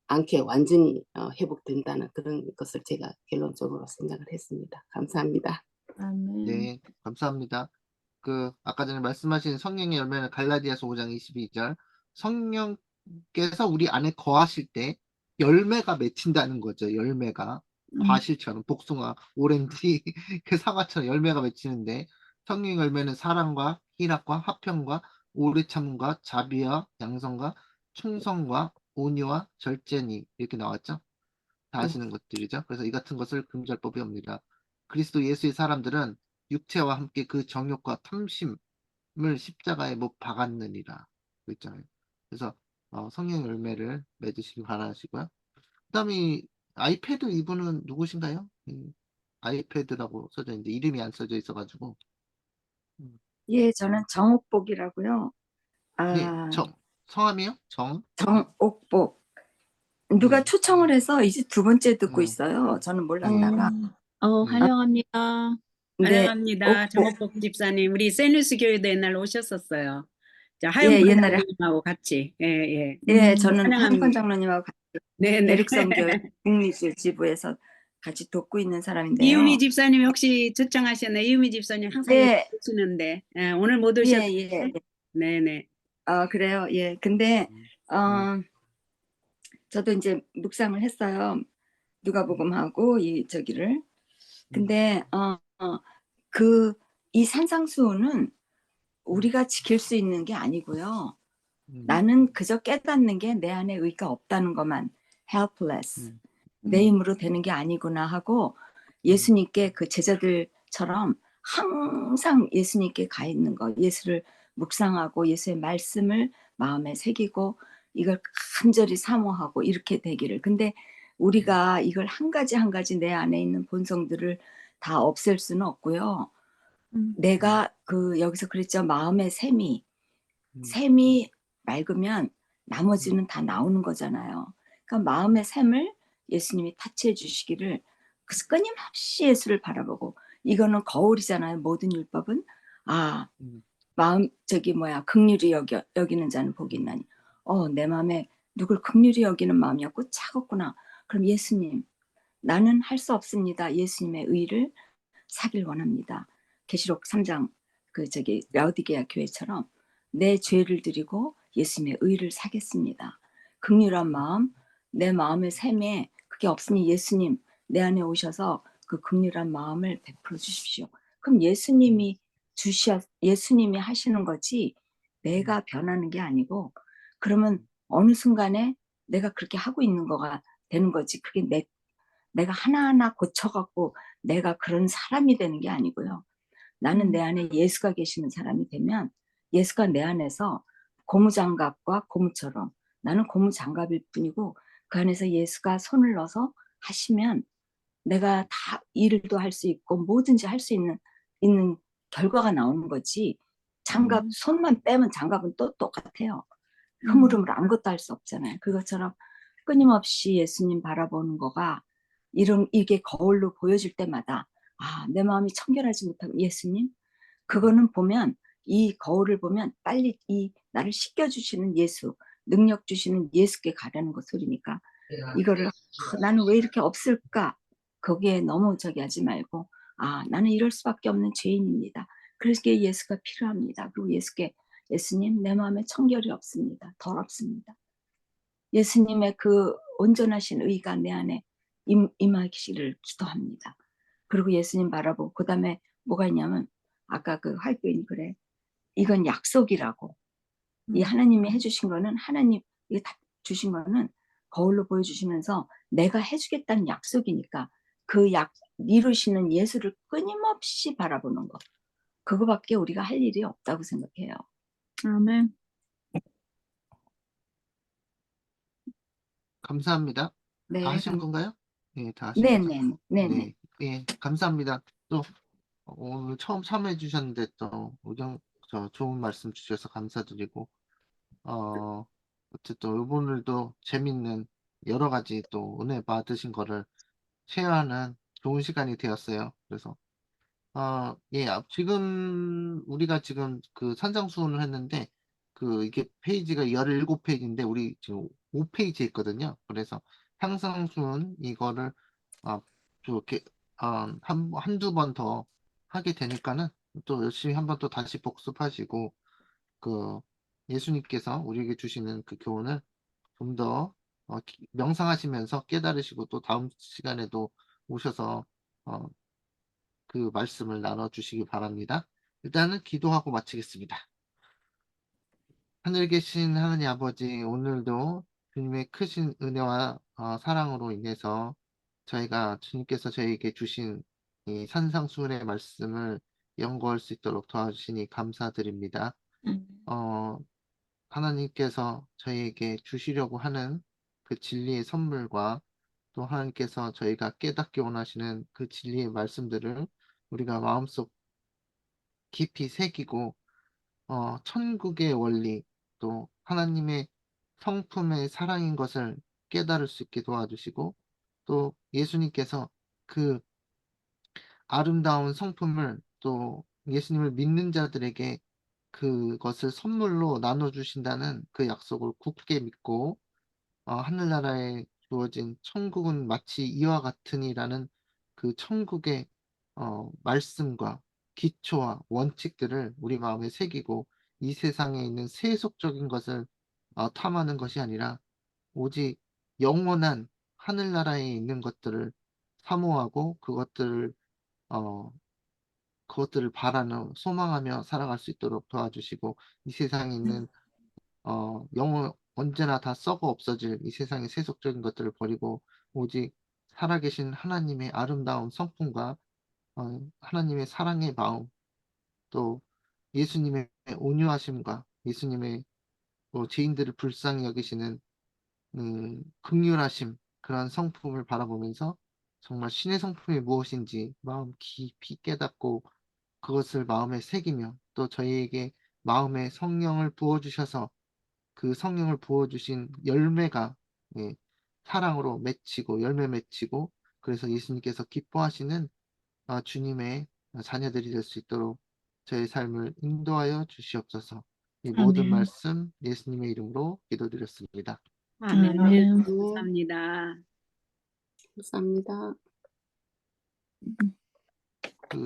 않게 완전히 회복된다는 그런 것을 제가 결론적으로 생각을 했습니다. 감사합니다. 아멘. 네, 감사합니다. 아까 전에 말씀하신 성령의 열매는 갈라디아서 5장 22절. 성령께서 우리 안에 거하실 때 열매가 맺힌다는 거죠. 열매가. 과실처럼 복숭아, 오렌지, 그 사과처럼 열매가 맺히는데 성령의 열매는 사랑과 희락과 화평과 오래 참음과 자비와 양성과 충성과 온유와 절제니 이렇게 나왔죠. 다 아시는 것들이죠. 그래서 이 같은 것을 금지할 법이 없니다. 그리스도 예수의 사람들은 육체와 함께 그 정욕과 탐심을 십자가에 못 박았느니라. 그랬잖아요. 그래서 성령 열매를 맺으시기 바라시고요. 그다음에 아이패드 이분은 누구신가요? 아이패드라고 써져 있는데 이름이 안 써져 있어가지고. 예, 저는 정옥복이라고요. 네, 성함이요? 정옥복. 누가 네. 초청을 해서 이제 두 번째 듣고 있어요. 저는 몰랐다가. 환영합니다. 네, 환영합니다. 옥복. 정옥복 집사님. 우리 세누스 교회도 옛날 오셨었어요. 하영 예, 옛날에 장로님하고 같이. 예. 예, 저는 환영합니다. 한권 장로님하고 같이 네네. 대륙선교회 국립실 지부에서 같이 돕고 있는 사람인데요. 이유미 집사님 혹시 초청하셨나요? 이유미 집사님 항상 네. 오시는데 오늘 못 예, 오셨어요? 예. 네네. 그래요. 예. 근데 저도 이제 묵상을 했어요. 누가복음하고 저기를. 근데 이 산상수훈은 우리가 지킬 수 있는 게 아니고요. 나는 그저 깨닫는 게 내 안에 의가 없다는 것만 helpless. 내 힘으로 되는 게 아니구나 하고 예수님께 그 제자들처럼 항상 예수님께 가 있는 거, 예수를 묵상하고 예수의 말씀을 마음에 새기고 이걸 간절히 사모하고 이렇게 되기를. 근데 우리가 이걸 한 가지 한 가지 내 안에 있는 본성들을 다 없앨 수는 없고요. 내가 여기서 그랬죠. 마음의 샘이 맑으면 나머지는 다 나오는 거잖아요. 그러니까 마음의 샘을 예수님이 타치해 주시기를 끊임없이 예수를 바라보고 이거는 거울이잖아요. 모든 율법은 마음 긍휼히 여기는 자는 복이 있나니 내 마음에 누굴 긍휼히 여기는 마음이 꼭 차갑구나. 그럼 예수님 나는 할 수 없습니다. 예수님의 의를 사길 원합니다. 계시록 3장 라오디게아 교회처럼 내 죄를 드리고 예수님의 의를 사겠습니다. 긍휼한 마음, 내 마음의 샘에 그게 없으니 예수님 내 안에 오셔서 그 긍휼한 마음을 베풀어 주십시오. 그럼 예수님이 하시는 거지 내가 변하는 게 아니고 그러면 어느 순간에 내가 그렇게 하고 있는 거가 되는 거지. 그게 내가 하나하나 고쳐갖고 내가 그런 사람이 되는 게 아니고요. 나는 내 안에 예수가 계시는 사람이 되면 예수가 내 안에서 고무장갑과 고무처럼 나는 고무장갑일 뿐이고 그 안에서 예수가 손을 넣어서 하시면 내가 다 일도 할 수 있고 뭐든지 할 수 있는 결과가 나오는 거지. 손만 빼면 장갑은 또 똑같아요. 흐물흐물 아무것도 할 수 없잖아요. 그것처럼 끊임없이 예수님 바라보는 거가 이게 거울로 보여질 때마다 내 마음이 청결하지 못하고 예수님 그거는 보면 이 거울을 보면 빨리 나를 씻겨주시는 예수 능력 주시는 예수께 가려는 거 소리니까 이거를 나는 왜 이렇게 없을까 거기에 너무 하지 말고 나는 이럴 수밖에 없는 죄인입니다. 그래서 예수가 필요합니다. 그리고 예수님 내 마음에 청결이 없습니다. 더럽습니다. 예수님의 그 온전하신 의가 내 안에 임하기를 기도합니다. 그리고 예수님 바라보고 그 다음에 뭐가 있냐면 아까 그 활교인이 그래. 이건 약속이라고. 이 하나님이 해주신 거는 이게 다 주신 거는 거울로 보여주시면서 내가 해주겠다는 약속이니까 그 이루시는 예수를 끊임없이 바라보는 거. 그거밖에 우리가 할 일이 없다고 생각해요. 아멘. 감사합니다. 다 네, 하신 건가요? 네, 다 하신 거죠? 네네. 네, 감사합니다. 또 오늘 처음 참여해 주셨는데 또 좋은 말씀 주셔서 감사드리고 어쨌든 오늘도 재밌는 여러 가지 또 은혜 받으신 거를 쉐어하는 좋은 시간이 되었어요. 그래서 지금 우리가 지금 그 산상수훈을 했는데 이게 페이지가 17페이지인데 우리 지금 5페이지에 있거든요. 그래서 산상수훈 이거를 이렇게 한두 번 더 하게 되니까는 또 열심히 한번 또 다시 복습하시고 그 예수님께서 우리에게 주시는 그 교훈을 좀 더 명상하시면서 깨달으시고 또 다음 시간에도 오셔서 그 말씀을 나눠주시기 바랍니다. 일단은 기도하고 마치겠습니다. 하늘에 계신 하나님 아버지, 오늘도 주님의 크신 은혜와 사랑으로 인해서 주님께서 저희에게 주신 이 산상수훈의 말씀을 연구할 수 있도록 도와주시니 감사드립니다. 하나님께서 저희에게 주시려고 하는 그 진리의 선물과 또 하나님께서 저희가 깨닫기 원하시는 그 진리의 말씀들을 우리가 마음속 깊이 새기고 천국의 원리 또 하나님의 성품의 사랑인 것을 깨달을 수 있게 도와주시고 또 예수님께서 그 아름다운 성품을 또 예수님을 믿는 자들에게 그것을 선물로 나눠주신다는 그 약속을 굳게 믿고 하늘나라에 주어진 천국은 마치 이와 같으니라는 그 천국의 말씀과 기초와 원칙들을 우리 마음에 새기고 이 세상에 있는 세속적인 것을 탐하는 것이 아니라 오직 영원한 하늘나라에 있는 것들을 사모하고 어, 그것들을 바라는 소망하며 살아갈 수 있도록 도와주시고 이 세상에 있는 언제나 다 썩어 없어질 이 세상의 세속적인 것들을 버리고 오직 살아계신 하나님의 아름다운 성품과 하나님의 사랑의 마음 또 예수님의 온유하심과 예수님의 죄인들을 불쌍히 여기시는 긍휼하심 그런 성품을 바라보면서 정말 신의 성품이 무엇인지 마음 깊이 깨닫고 그것을 마음에 새기며 또 저희에게 마음에 성령을 부어주셔서 그 성령을 부어주신 열매가 사랑으로 맺히고 열매 맺히고 그래서 예수님께서 기뻐하시는 주님의 자녀들이 될 수 있도록 저의 삶을 인도하여 주시옵소서. 이 모든 아멘. 말씀 예수님의 이름으로 기도드렸습니다. 아멘. 네, 감사합니다. 감사합니다. 그